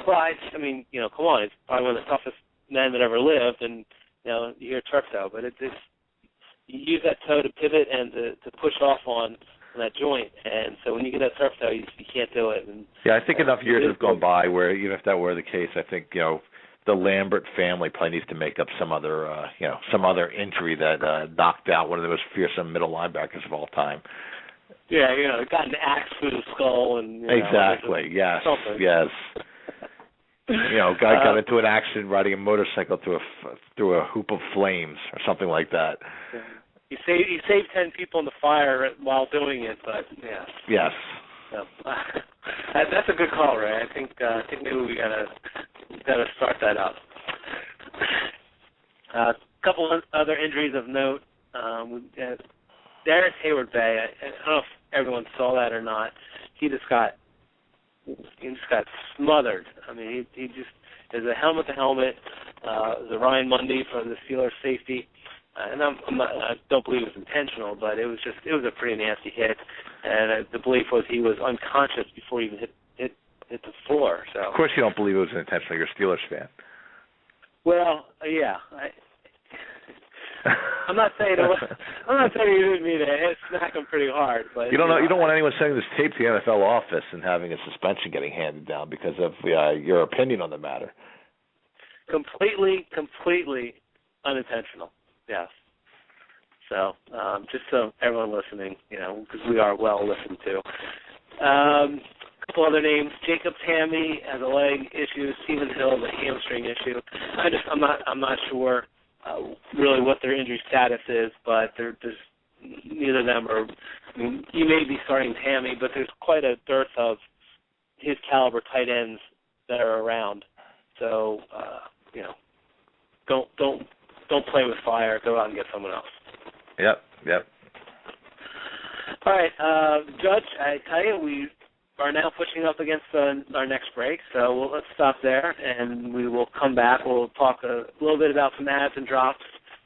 B: Well, come on, it's probably one of the toughest men that ever lived, and, you hear turf toe, but it's you use that toe to pivot and to push off on that joint, and so when you get that turf toe, you can't do it. And,
C: I think enough years have gone by where, if that were the case, I think, the Lambert family probably needs to make up some other injury that knocked out one of the most fearsome middle linebackers of all time.
B: Yeah, got an axe through the skull and
C: exactly. Yes.
B: Something.
C: Yes. Guy got into an accident riding a motorcycle through a hoop of flames or something like that.
B: Yeah. You saved 10 people in the fire while doing it, but yeah.
C: Yes.
B: So, that's a good call, Ray. I think maybe we gotta start that up. A couple other injuries of note. Darren Hayward-Bay. I don't know if everyone saw that or not. He just got smothered. He just there's a helmet to helmet. The Ryan Mundy for the Steelers safety. And I don't believe it was intentional, but it was a pretty nasty hit. And the belief was he was unconscious before he even hit the floor. So
C: of course you don't believe it was intentional. You're a Steelers fan.
B: Well, yeah. I'm not saying you didn't mean to smack him pretty hard, but
C: you don't want anyone sending this tape to the NFL office and having a suspension getting handed down because of your opinion on the matter. Completely
B: unintentional. Yes. So just so everyone listening, because we are well listened to. A couple other names: Jacob Tamme has a leg issue, Stephen Hill has a hamstring issue. I'm not sure really what their injury status is, but there's neither of them are. I mean, you may be starting Tamme, but there's quite a dearth of his caliber tight ends that are around. So don't play with fire. Go out and get someone else.
C: Yep.
B: All right, Judge, I tell you, we are now pushing up against our next break, so let's stop there, and we will come back. We'll talk a little bit about some ads and drops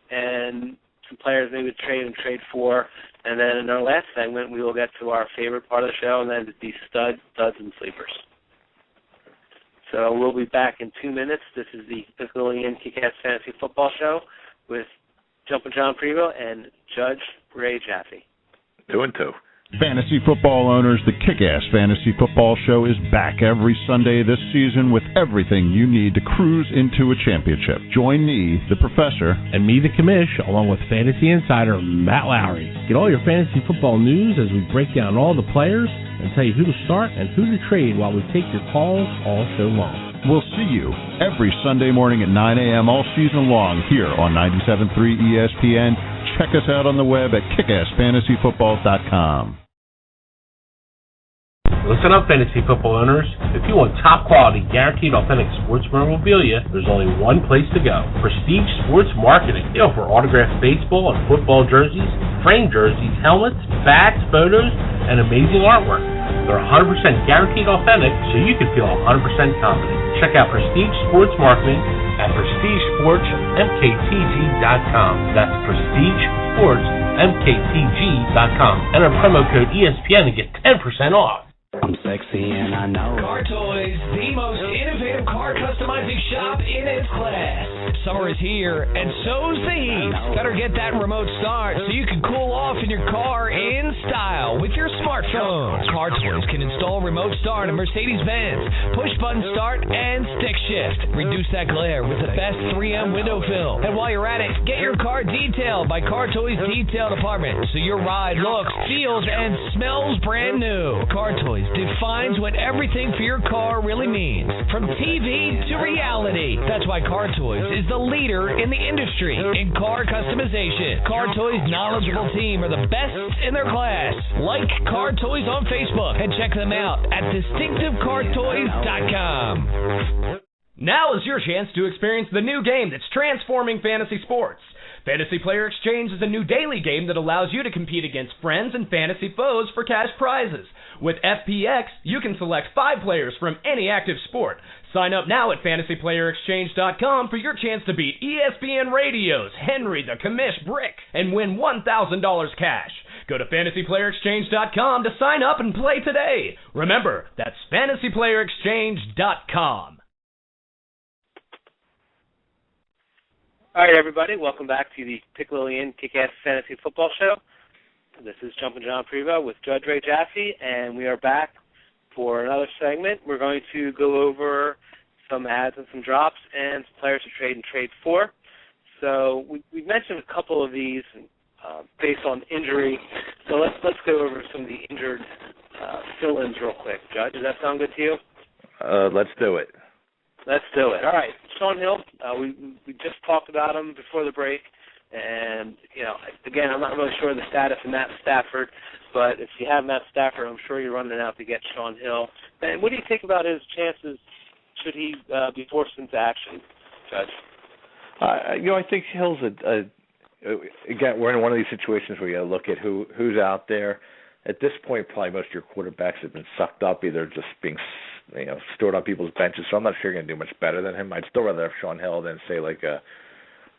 B: and some players maybe to trade for, and then in our last segment, we will get to our favorite part of the show, and then the studs, and sleepers. So we'll be back in 2 minutes. This is the Piccoli and Kick-Ass Fantasy Football Show with Jumpin' John Prevost and Judge Ray Jaffe.
C: 2 and 2.
F: Fantasy football owners, the Kick-Ass Fantasy Football Show is back every Sunday this season with everything you need to cruise into a championship. Join me, the professor,
G: and me, the commish, along with fantasy insider Matt Lowry. Get all your fantasy football news as we break down all the players and tell you who to start and who to trade while we take your calls all show long.
F: We'll see you every Sunday morning at 9 a.m. all season long here on 97.3 ESPN. Check us out on the web at kickassfantasyfootball.com.
G: Listen up, fantasy football owners. If you want top quality, guaranteed authentic sports memorabilia, there's only one place to go. Prestige Sports Marketing. They offer autographed baseball and football jerseys, framed jerseys, helmets, bats, photos, and amazing artwork. They're 100% guaranteed authentic, so you can feel 100% confident. Check out Prestige Sports Marketing at PrestigeSportsMKTG.com. That's PrestigeSportsMKTG.com. Enter promo code ESPN to get 10% off.
D: I'm sexy and I know.
E: Car Toys, the most innovative car customizing shop in its class. Summer is here, and so's the heat. Better get that remote start so you can cool off in your car in style with your smartphone. Car Toys can install remote start on Mercedes-Benz, push-button start, and stick shift. Reduce that glare with the best 3M window fill. And while you're at it, get your car detailed by Car Toys Detail Department so your ride looks, feels, and smells brand new. Car Toys defines what everything for your car really means, from TV to reality. That's why Car Toys is the leader in the industry in car customization. Car Toys' knowledgeable team are the best in their class. Like Car Toys on Facebook and check them out at distinctivecartoys.com.
A: Now is your chance to experience the new game that's transforming fantasy sports. Fantasy Player Exchange is a new daily game that allows you to compete against friends and fantasy foes for cash prizes. With FPX, you can select 5 players from any active sport. Sign up now at fantasyplayerexchange.com for your chance to beat ESPN Radio's Henry the Commish Brick and win $1,000 cash. Go to fantasyplayerexchange.com to sign up and play today. Remember, that's fantasyplayerexchange.com.
B: All right, everybody, welcome back to the Piccoli and Kick-Ass Fantasy Football Show. This is Jumpin' John Prevost with Judge Ray Jaffe, and we are back for another segment. We're going to go over some ads and some drops and some players to trade and trade for. So we mentioned a couple of these based on injury. So let's go over some of the injured fill-ins real quick. Judge, does that sound good to you?
C: Let's do it.
B: Let's do it. All right, Shaun Hill, we just talked about him before the break, and, again, I'm not really sure of the status of Matt Stafford, but if you have Matt Stafford, I'm sure you're running out to get Shaun Hill. And what do you think about his chances should he be forced into action, Judge?
C: I think Hill's again, we're in one of these situations where you got to look at who's out there. At this point, probably most of your quarterbacks have been sucked up, either just being stored on people's benches. So I'm not sure you're going to do much better than him. I'd still rather have Shaun Hill than, say, like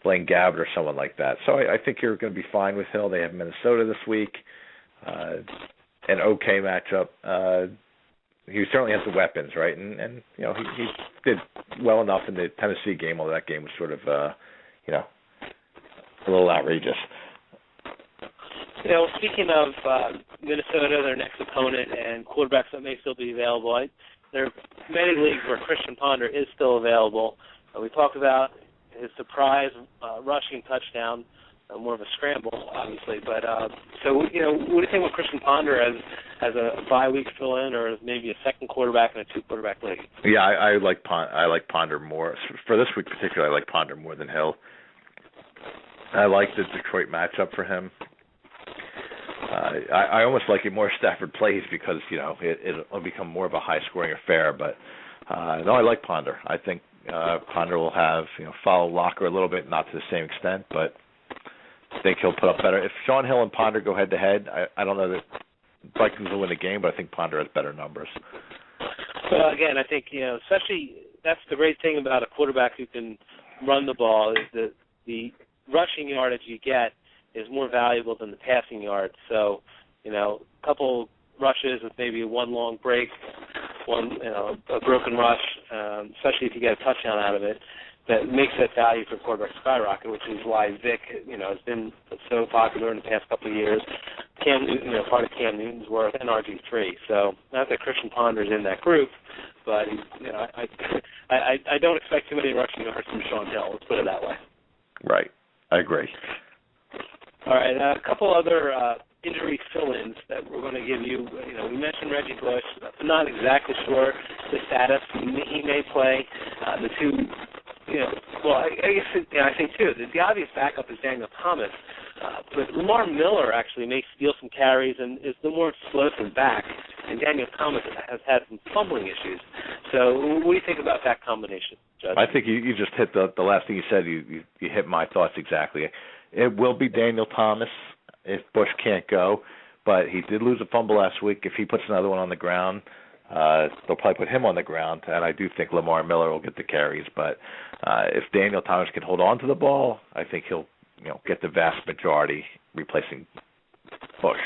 C: Blaine Gabbert or someone like that. So I think you're going to be fine with Hill. They have Minnesota this week, an okay matchup. he certainly has the weapons, right? And you know, he did well enough in the Tennessee game, although that game was sort of you know, a little outrageous.
B: You know, speaking of Minnesota, their next opponent, and quarterbacks that may still be available, there are many leagues where Christian Ponder is still available. We talked about his surprise rushing touchdown, more of a scramble, obviously. But so, you know, what do you think with Christian Ponder as a bye week fill-in, or as maybe a second quarterback in a two-quarterback league?
C: Yeah, I like Ponder more for this week particularly. I like Ponder more than Hill. I like the Detroit matchup for him. I almost like it more Stafford plays because, you know, it'll become more of a high-scoring affair. But, no, I like Ponder. I think Ponder will have, you know, follow Locker a little bit, not to the same extent, but I think he'll put up better. If Sean Hill and Ponder go head-to-head, I don't know that Vikings will win the game, but I think Ponder has better numbers.
B: Well, again, I think, you know, especially that's the great thing about a quarterback who can run the ball is that the rushing yardage you get is more valuable than the passing yards. So, you know, a couple rushes with maybe one long break, a broken rush, especially if you get a touchdown out of it, that makes that value for quarterback skyrocket, which is why Vic, you know, has been so popular in the past couple of years. Cam Newton, you know, part of Cam Newton's worth, and RG3. So not that Christian Ponder's in that group, but you know, I don't expect too many rushing yards from Sean Hill. Let's put it that way.
C: Right, I agree.
B: All right, a couple other injury fill-ins that we're going to give you. You know, we mentioned Reggie Bush. I'm not exactly sure the status. He may play. The two, you know, well, I guess I think too. The obvious backup is Daniel Thomas, but Lamar Miller actually may steal some carries and is the more explosive back. And Daniel Thomas has had some fumbling issues. So, what do you think about that combination, Judge?
C: I think you just hit the last thing you said. You hit my thoughts exactly. It will be Daniel Thomas if Bush can't go, but he did lose a fumble last week. If he puts another one on the ground, they'll probably put him on the ground, and I do think Lamar Miller will get the carries. But if Daniel Thomas can hold on to the ball, I think he'll, you know, get the vast majority replacing Bush.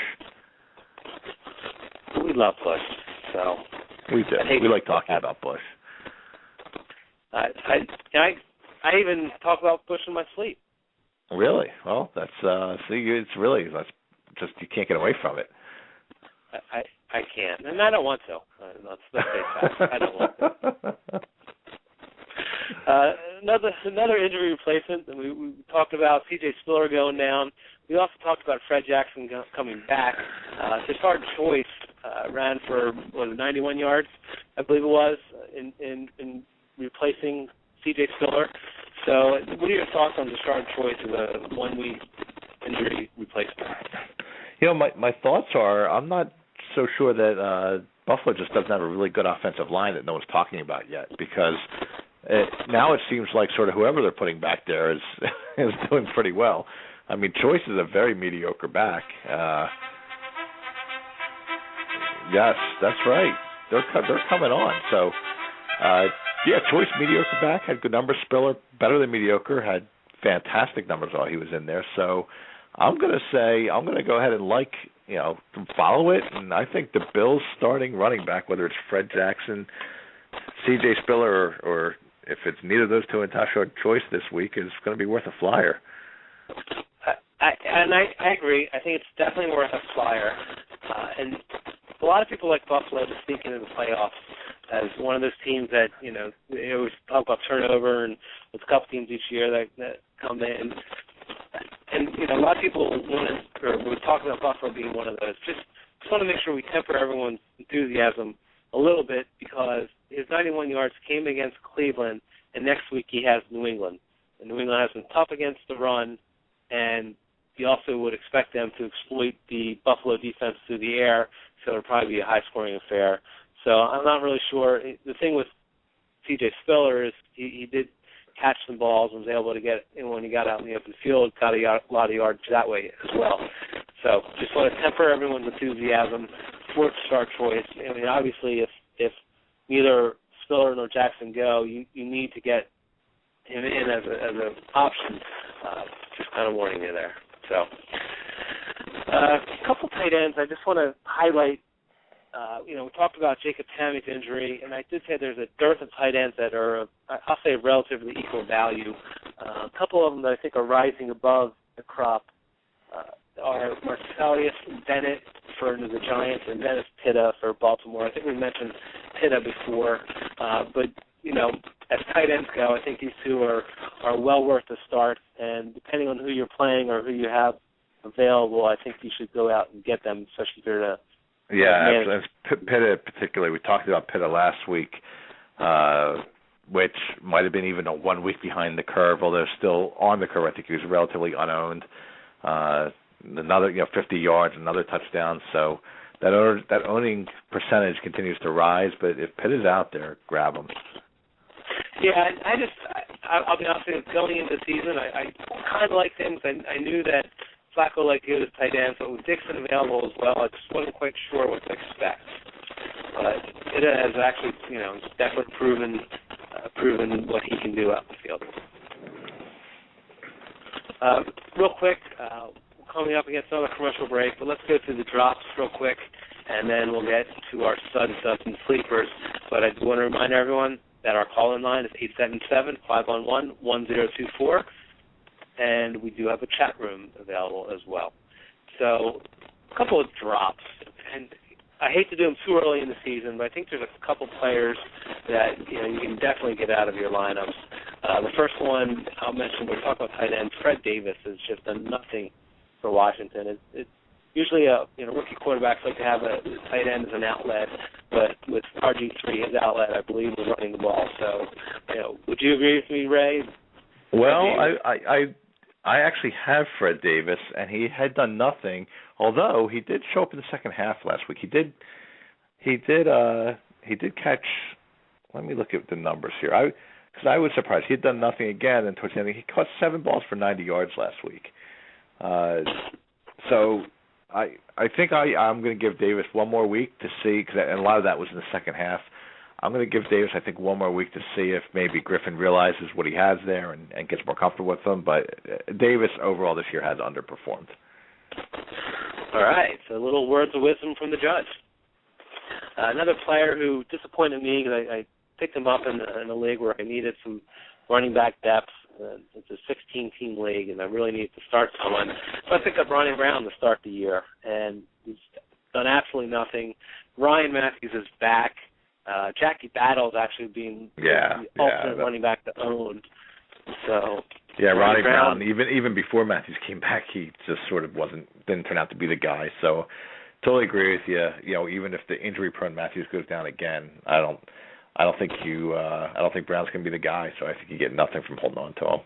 B: We love Bush, so
C: we do. We like talking about Bush.
B: I even talk about Bush in my sleep.
C: Really? Well, that's it's really that's just you can't get away from it.
B: I can't, and I don't want to. Let's say facts. I don't want to. Another injury replacement. We talked about C.J. Spiller going down. We also talked about Fred Jackson coming back. Tashard Choice ran for 91 yards, I believe it was, in replacing C.J. Spiller. So, what are your thoughts on Tashard Choice as a 1 week injury replacement?
C: You know, my thoughts are I'm not so sure that Buffalo just doesn't have a really good offensive line that no one's talking about yet, because now it seems like sort of whoever they're putting back there is doing pretty well. I mean, Choice is a very mediocre back. Yes, that's right. They're coming on. So, Choice mediocre back, had good numbers. Spiller better than mediocre, had fantastic numbers while he was in there. So, I'm going to go ahead and follow it, and I think the Bills starting running back, whether it's Fred Jackson, C.J. Spiller, or if it's neither of those two and Tashard Choice this week, is going to be worth a flyer.
B: I agree. I think it's definitely worth a flyer. And a lot of people like Buffalo to sneak into the playoffs as one of those teams that, you know, they always talk about turnover, and there's a couple teams each year that come in. And, you know, a lot of people we're talking about Buffalo being one of those. Just want to make sure we temper everyone's enthusiasm a little bit, because his 91 yards came against Cleveland, and next week he has New England. And New England has been tough against the run, and you also would expect them to exploit the Buffalo defense through the air, so it'll probably be a high-scoring affair. So I'm not really sure. The thing with C.J. Spiller is he did catch some balls and was able to get, and when he got out in the open field, got a lot of yards that way as well. So just want to temper everyone's enthusiasm for Tashard Choice. I mean, obviously, if neither Spiller nor Jackson go, you need to get him in as an option. Just kind of warning you there. So a couple tight ends I just want to highlight we talked about Jacob Tammy's injury, and I did say there's a dearth of tight ends that are, I'll say, relatively equal value. A couple of them that I think are rising above the crop are Marcellus Bennett for the Giants and Dennis Pitta for Baltimore. I think we mentioned Pitta before, but as tight ends go, I think these two are well worth the start. And depending on who you're playing or who you have available, I think you should go out and get them, especially if you're
C: Pitta particularly. We talked about Pitta last week, which might have been even a 1 week behind the curve, although still on the curve. I think he was relatively unowned. Another 50 yards, another touchdown. So that owning percentage continues to rise. But if Pitta's out there, grab him.
B: Yeah, I'll be honest with you, going into the season, I kind of liked him. I knew that Flacco liked to get his tight end, so with Dixon available as well, I just wasn't quite sure what to expect. But it has actually, definitely proven what he can do out in the field. Real quick, coming up against another commercial break, but let's go through the drops real quick, and then we'll get to our studs and sleepers. But I do want to remind everyone that our call-in line is 877-511-1024, and we do have a chat room available as well. So a couple of drops, and I hate to do them too early in the season, but I think there's a couple players that you can definitely get out of your lineups. The first one I'll mention, we're talking about tight end, Fred Davis has just done nothing for Washington. It's usually rookie quarterbacks like to have a tight end as an outlet, but with RG3, his outlet, I believe, was running the ball. So, would you agree with me, Ray?
C: Well, I actually have Fred Davis, and he had done nothing. Although he did show up in the second half last week. He did catch. Let me look at the numbers here. Because I was surprised he had done nothing again, and towards the end he caught 7 balls for 90 yards last week. So I think I'm going to give Davis one more week to see, and a lot of that was in the second half. I'm going to give Davis, I think, one more week to see if maybe Griffin realizes what he has there and gets more comfortable with him. But Davis overall this year has underperformed.
B: All right, so little words of wisdom from the judge. Another player who disappointed me because I picked him up in a league where I needed some running back depth. It's a 16-team league, and I really needed to start someone. So I picked up Ronnie Brown to start the year, and he's done absolutely nothing. Ryan Matthews is back. Jackie Battle's actually being the ultimate running back to own. So
C: Ronnie Brown, even before Matthews came back, he just sort of didn't turn out to be the guy. So totally agree with you. Even if the injury-prone Matthews goes down again, I don't think Brown's going to be the guy. So I think you get nothing from holding on to him.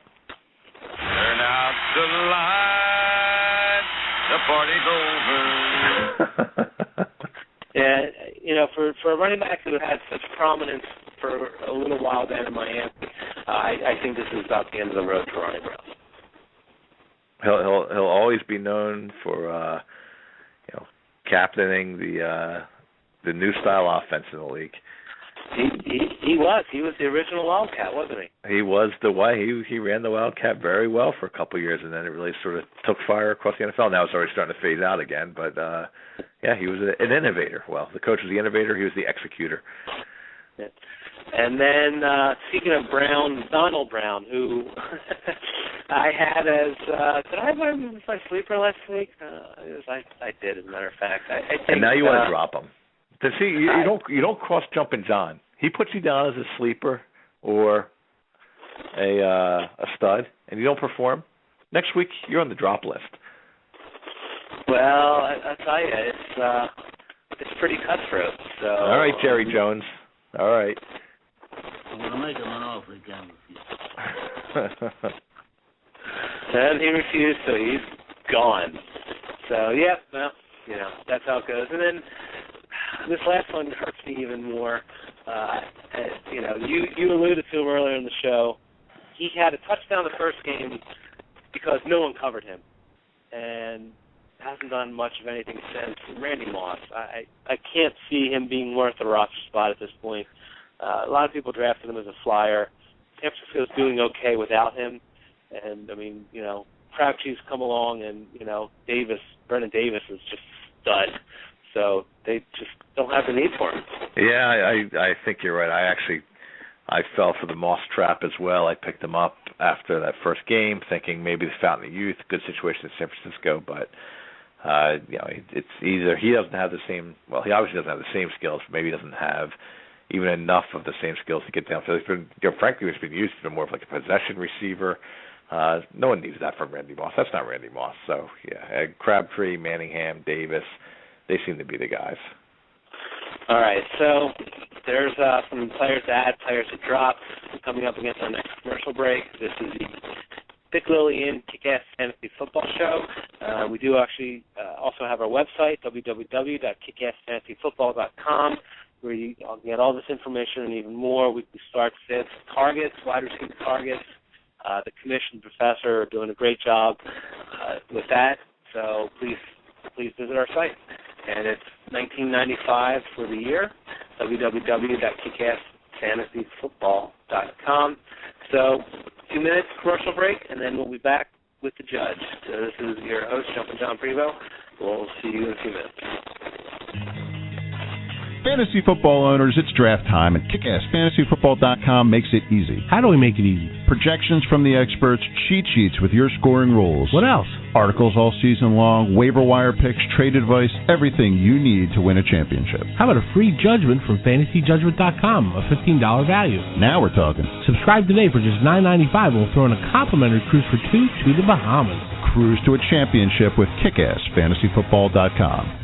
J: Turn out the light, the party's over.
B: Yeah, for a running back who had such prominence for a little while down in Miami, I think this is about the end of the road for Ronnie Brown.
C: He'll always be known for captaining the new style offense in the league.
B: He was the original Wildcat, wasn't he?
C: He was the way he ran the Wildcat very well for a couple of years, and then it really sort of took fire across the NFL. Now it's already starting to phase out again, but he was an innovator. Well, the coach was the innovator; he was the executor.
B: Yeah. And then speaking of Brown, Donald Brown, who I had as did I have him as my sleeper last week? I did, as a matter of fact. I think,
C: and now you want to drop him. See, you don't cross jumping John. He puts you down as a sleeper or a stud, and you don't perform. Next week you're on the drop list.
B: Well, I tell you, it's pretty cutthroat. So
C: all right, Jerry Jones. All right.
K: I'm gonna make him an offer again with you.
B: And he refused, so he's gone. So that's how it goes. And then this last one hurts me even more. You alluded to him earlier in the show. He had a touchdown the first game because no one covered him, and hasn't done much of anything since. Randy Moss. I can't see him being worth a roster spot at this point. A lot of people drafted him as a flyer. San Francisco's doing okay without him, and Crouchy's come along, and Brendan Davis is just a stud. so they just don't have the need for him.
C: Yeah, I think you're right. I fell for the Moss trap as well. I picked him up after that first game, thinking maybe the Fountain of Youth, good situation in San Francisco, but it's either he doesn't have the same. Well, he obviously doesn't have the same skills. Maybe he doesn't have even enough of the same skills to get downfield. He's been, frankly, he's been used to more of like a possession receiver. No one needs that from Randy Moss. That's not Randy Moss. So yeah, Crabtree, Manningham, Davis, they seem to be the guys.
B: All right, so there's some players to add, players to drop coming up against our next commercial break. This is the Pick Lily in Kick-Ass Fantasy Football Show. We do actually also have our website, www.kickassfantasyfootball.com, where you get all this information and even more. Weekly start sits, targets, wide receiver targets. The commission professor are doing a great job with that, so please visit our site. And it's $19.95 for the year, www.kickassfantasyfootball.com. So 2 minutes commercial break, and then we'll be back with the judge. So this is your host, Jumpin' John Prevo. We'll see you in a few minutes.
F: Fantasy football owners, it's draft time, and KickassFantasyFootball.com makes it easy.
G: How do we make it easy?
F: Projections from the experts, cheat sheets with your scoring rules.
G: What else?
F: Articles all season long, waiver wire picks, trade advice, everything you need to win a championship.
G: How about a free judgment from FantasyJudgment.com, a $15 value?
F: Now we're talking.
G: Subscribe today for just $9.95, and we'll throw in a complimentary cruise for 2 to the Bahamas.
F: Cruise to a championship with KickassFantasyFootball.com.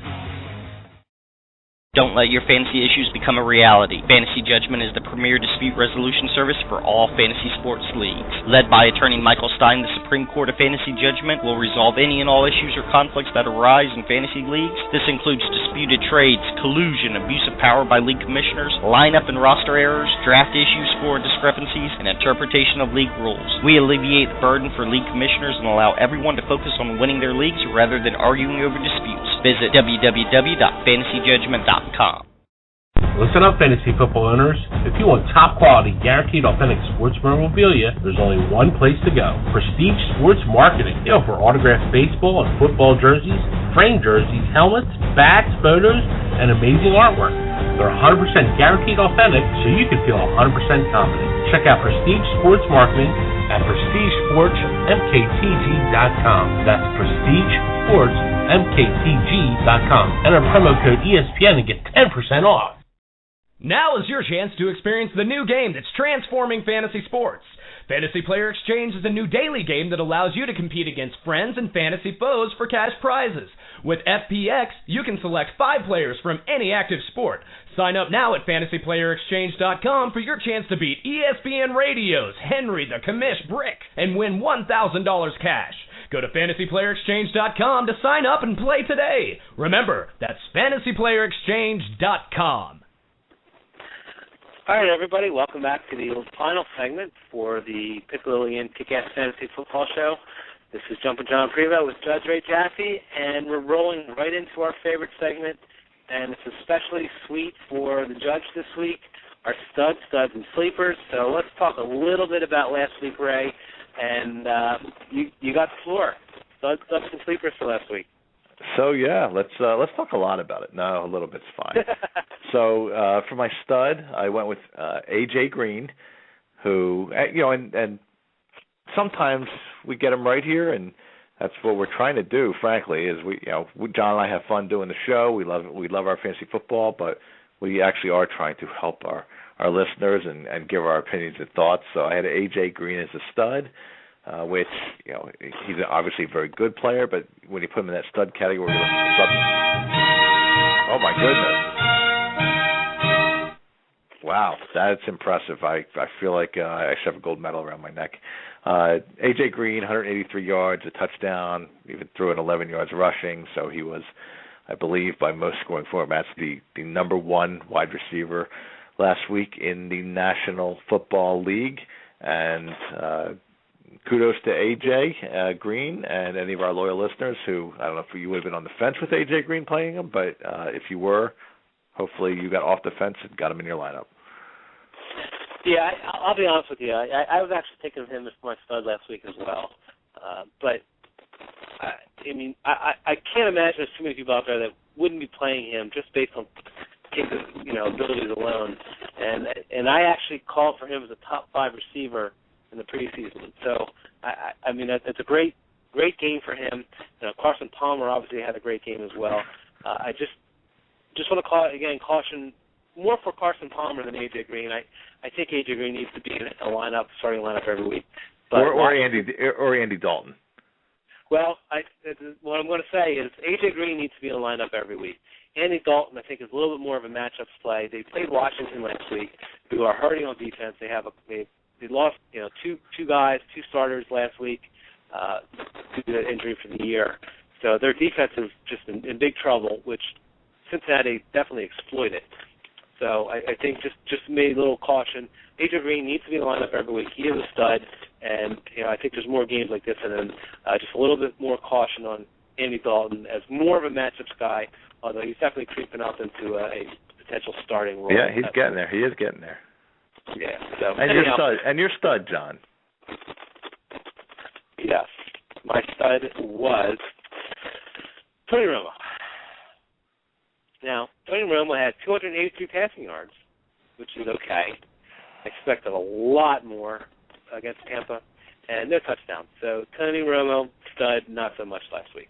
H: Don't let your fantasy issues become a reality. Fantasy Judgment is the premier dispute resolution service for all fantasy sports leagues. Led by attorney Michael Stein, the Supreme Court of Fantasy Judgment will resolve any and all issues or conflicts that arise in fantasy leagues. This includes disputed trades, collusion, abuse of power by league commissioners, lineup and roster errors, draft issues, score discrepancies, and interpretation of league rules. We alleviate the burden for league commissioners and allow everyone to focus on winning their leagues rather than arguing over disputes. Visit www.fantasyjudgment.com.
G: Listen up, fantasy football owners. If you want top quality, guaranteed authentic sports memorabilia, there's only one place to go. Prestige Sports Marketing. They offer autographed baseball and football jerseys, framed jerseys, helmets, bats, photos, and amazing artwork. They're 100% guaranteed authentic, so you can feel 100% confident. Check out Prestige Sports Marketing at PrestigeSportsMKTG.com. That's PrestigeSportsMKTG.com. Enter promo code ESPN and get 10% off.
A: Now is your chance to experience the new game that's transforming fantasy sports. Fantasy Player Exchange is a new daily game that allows you to compete against friends and fantasy foes for cash prizes. With FPX, you can select 5 players from any active sport. Sign up now at FantasyPlayerExchange.com for your chance to beat ESPN Radio's Henry the Commish Brick and win $1,000 cash. Go to FantasyPlayerExchange.com to sign up and play today. Remember, that's FantasyPlayerExchange.com.
B: All right, everybody, welcome back to the final segment for the Pick Lily and Kick-Ass Fantasy Football Show. This is Jumpin' John Prevo with Judge Ray Jaffe, and we're rolling right into our favorite segment, and it's especially sweet for the judge this week, our studs, and sleepers. So let's talk a little bit about last week, Ray, and you got the floor. Studs, and sleepers for last week.
C: So yeah, let's talk a lot about it. No, a little bit's fine. So for my stud, I went with AJ Green, who and sometimes we get him right here, and that's what we're trying to do. Frankly, is John and I have fun doing the show. We love our fantasy football, but we actually are trying to help our listeners and give our opinions and thoughts. So I had AJ Green as a stud. Which, he's obviously a very good player, but when you put him in that stud category, oh my goodness. Wow, that's impressive. I feel like I should have a gold medal around my neck. AJ Green, 183 yards, a touchdown, even threw in 11 yards rushing, so he was, I believe, by most scoring formats, the number one wide receiver last week in the National Football League, and kudos to A.J. Green and any of our loyal listeners who, I don't know if you would have been on the fence with A.J. Green playing him, but if you were, hopefully you got off the fence and got him in your lineup.
B: Yeah, I'll be honest with you. I was actually thinking of him as my stud last week as well. But, I can't imagine there's too many people out there that wouldn't be playing him just based on abilities alone. And I actually called for him as a top 5 receiver in the preseason. So I mean it's a great game for him. Carson Palmer obviously had a great game as well. I just want to caution more for Carson Palmer than AJ Green. I think AJ Green needs to be in a starting lineup every week. But
C: or Andy Dalton.
B: Well, what I'm going to say is AJ Green needs to be in the lineup every week. Andy Dalton, I think, is a little bit more of a matchups play. They played Washington last week, who are hurting on defense. They lost two starters last week due to the injury for the year. So their defense is just in big trouble, which Cincinnati definitely exploited. So I think just maybe a little caution. AJ Green needs to be in the lineup every week. He is a stud, and I think there's more games like this, and then just a little bit more caution on Andy Dalton as more of a matchups guy, although he's definitely creeping up into a potential starting role.
C: Yeah, he's getting there. He is getting there.
B: Yeah. So
C: and your stud, John.
B: Yes, my stud was Tony Romo. Now, Tony Romo had 283 passing yards, which is okay. I expected a lot more against Tampa, and no touchdown. So Tony Romo, stud, not so much last week.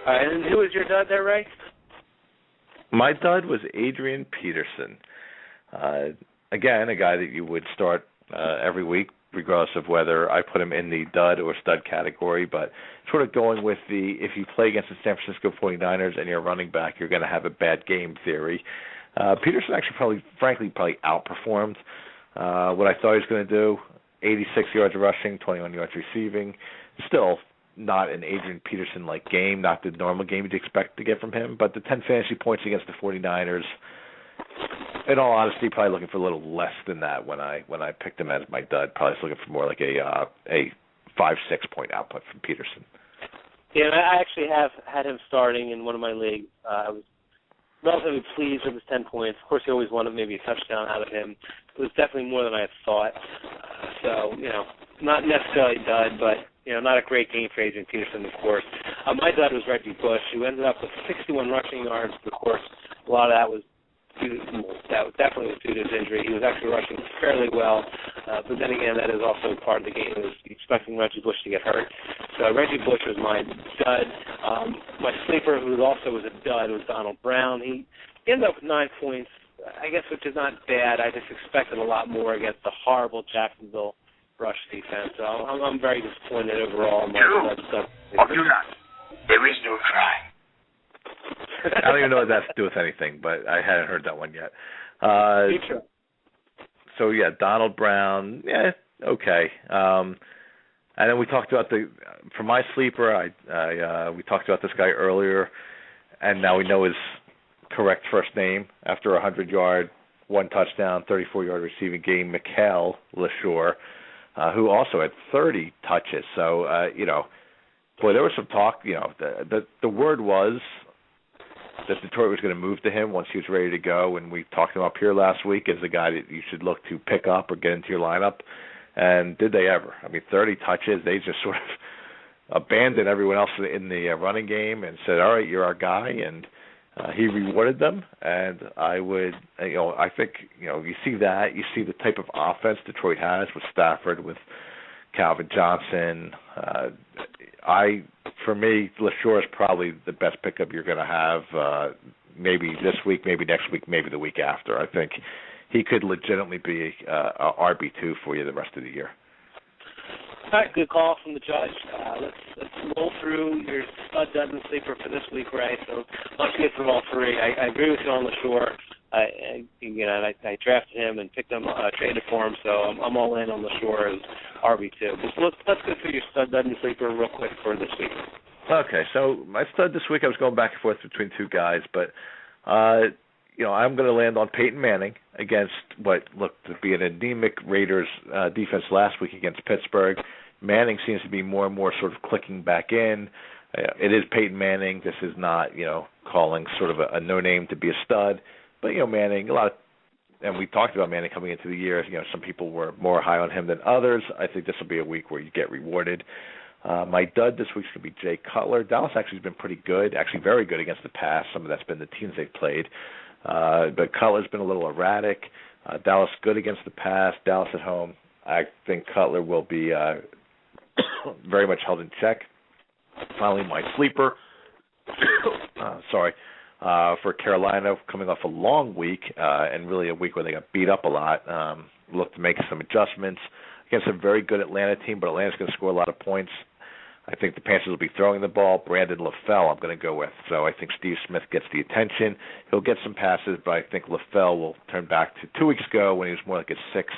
B: All right, and who was your dud there, Ray?
C: My dud was Adrian Peterson. Again, a guy that you would start every week, regardless of whether I put him in the dud or stud category, but sort of going with the if you play against the San Francisco 49ers and you're running back, you're going to have a bad game theory. Peterson actually frankly outperformed what I thought he was going to do. 86 yards rushing, 21 yards receiving. Still not an Adrian Peterson-like game, not the normal game you'd expect to get from him, but the 10 fantasy points against the 49ers, in all honesty, probably looking for a little less than that when I picked him as my dud. Probably looking for more like a 5-6 point output from Peterson.
B: Yeah, and I actually have had him starting in one of my leagues. I was relatively pleased with his 10 points. Of course, he always wanted maybe a touchdown out of him. It was definitely more than I had thought. So, not necessarily dud, but, not a great game for Adrian Peterson, of course. My dud was Reggie Bush, who ended up with 61 rushing yards. Of course, a lot of that was definitely was due to his injury. He was actually rushing fairly well, but then again, that is also part of the game. Is expecting Reggie Bush to get hurt. So Reggie Bush was my dud. My sleeper, who also was a dud, was Donald Brown. He ended up with 9 points, I guess, which is not bad. I just expected a lot more against the horrible Jacksonville rush defense. So I'm very disappointed overall.
K: Do not. There is no cry.
C: I don't even know what that has to do with anything, but I hadn't heard that one yet. So, yeah, Donald Brown, yeah, okay. And then we talked about for my sleeper, we talked about this guy earlier, and now we know his correct first name after a 100-yard, 1 touchdown, 34-yard receiving game, Mikael LeSure, who also had 30 touches. So, boy, there was some talk, the word was that Detroit was going to move to him once he was ready to go, and we talked him up here last week as a guy that you should look to pick up or get into your lineup. And did they ever? I mean, 30 touches, they just sort of abandoned everyone else in the running game and said, all right, you're our guy, and he rewarded them. And I would, I think, you see that, you see the type of offense Detroit has with Stafford, with Calvin Johnson. For me, LeSure is probably the best pickup you're going to have. Maybe this week, maybe next week, maybe the week after. I think he could legitimately be a RB2 for you the rest of the year.
B: All right, good call from the judge. Let's roll through your stud, dud, and sleeper for this week, Ray. So let's get through all three. I agree with you on LeSure. I drafted him and picked him, traded for him, so I'm all in on LeSure as RB2. So let's go through your stud, dud, and sleeper real quick for this week.
C: Okay, so my stud this week, I was going back and forth between two guys, but I'm going to land on Peyton Manning against what looked to be an anemic Raiders defense last week against Pittsburgh. Manning seems to be more and more sort of clicking back in. It is Peyton Manning. This is not, calling sort of a no-name to be a stud. But, Manning, and we talked about Manning coming into the year. Some people were more high on him than others. I think this will be a week where you get rewarded. My dud this week's going to be Jay Cutler. Dallas actually has been pretty good, actually very good against the pass. Some of that's been the teams they've played. But Cutler's been a little erratic. Dallas good against the pass. Dallas at home. I think Cutler will be very much held in check. Finally, my sleeper. For Carolina, coming off a long week and really a week where they got beat up a lot. Look to make some adjustments against a very good Atlanta team, but Atlanta's going to score a lot of points. I think the Panthers will be throwing the ball. Brandon LaFell I'm going to go with. So I think Steve Smith gets the attention. He'll get some passes, but I think LaFell will turn back to 2 weeks ago when he was more like a six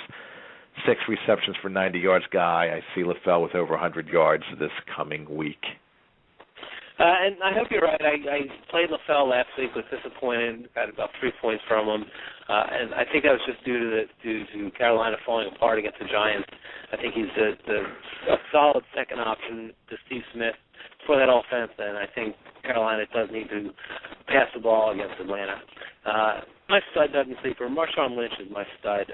C: receptions for 90 yards guy. I see LaFell with over 100 yards this coming week.
B: And I hope you're right. I played LaFell last week, was disappointed, got about 3 points from him, and I think that was just due to Carolina falling apart against the Giants. I think he's a solid second option to Steve Smith for that offense, and I think Carolina does need to pass the ball against Atlanta. My stud doesn't sleeper. Marshawn Lynch is my stud.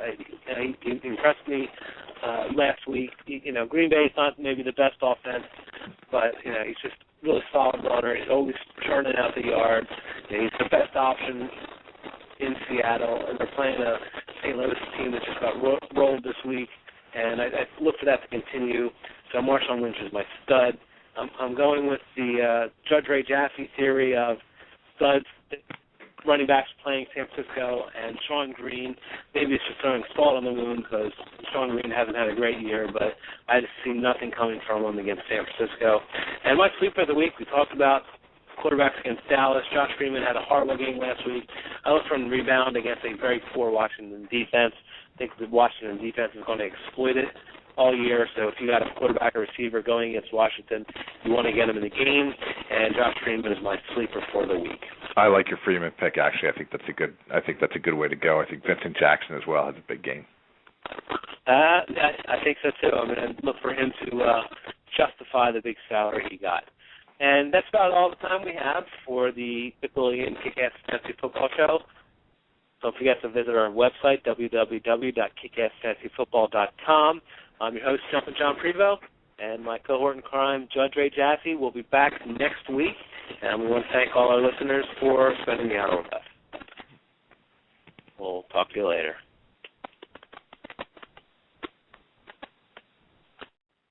B: He impressed me last week. Green Bay's not maybe the best offense, but he's just really solid runner. He's always churning out the yards. He's the best option in Seattle, and they're playing a St. Louis team that just got rolled this week, and I look for that to continue. So Marshawn Lynch is my stud. I'm going with the Judge Ray Jaffe theory of studs, running backs playing San Francisco, and Sean Green. Maybe it's just throwing salt on the wound because Sean Green hasn't had a great year, but I just see nothing coming from him against San Francisco. And my sleeper of the week, we talked about quarterbacks against Dallas. Josh Freeman had a horrible game last week. I look for him to rebound against a very poor Washington defense. I think the Washington defense is going to exploit it all year, so if you got a quarterback or receiver going against Washington, you want to get him in the game, and Josh Freeman is my sleeper for the week.
C: I like your Freeman pick. Actually, I think that's a good way to go. I think Vincent Jackson as well has a big game.
B: I think so too. I'm going to look for him to justify the big salary he got. And that's about all the time we have for the Pickle and Kick-Ass Fantasy Football Show. Don't forget to visit our website, www.kickassfantasyfootball.com. I'm your host, Jumpin' John Prevost, and my cohort in crime, Judge Ray Jaffe, will be back next week. And we want to thank all our listeners for spending the hour with us. We'll talk to you later.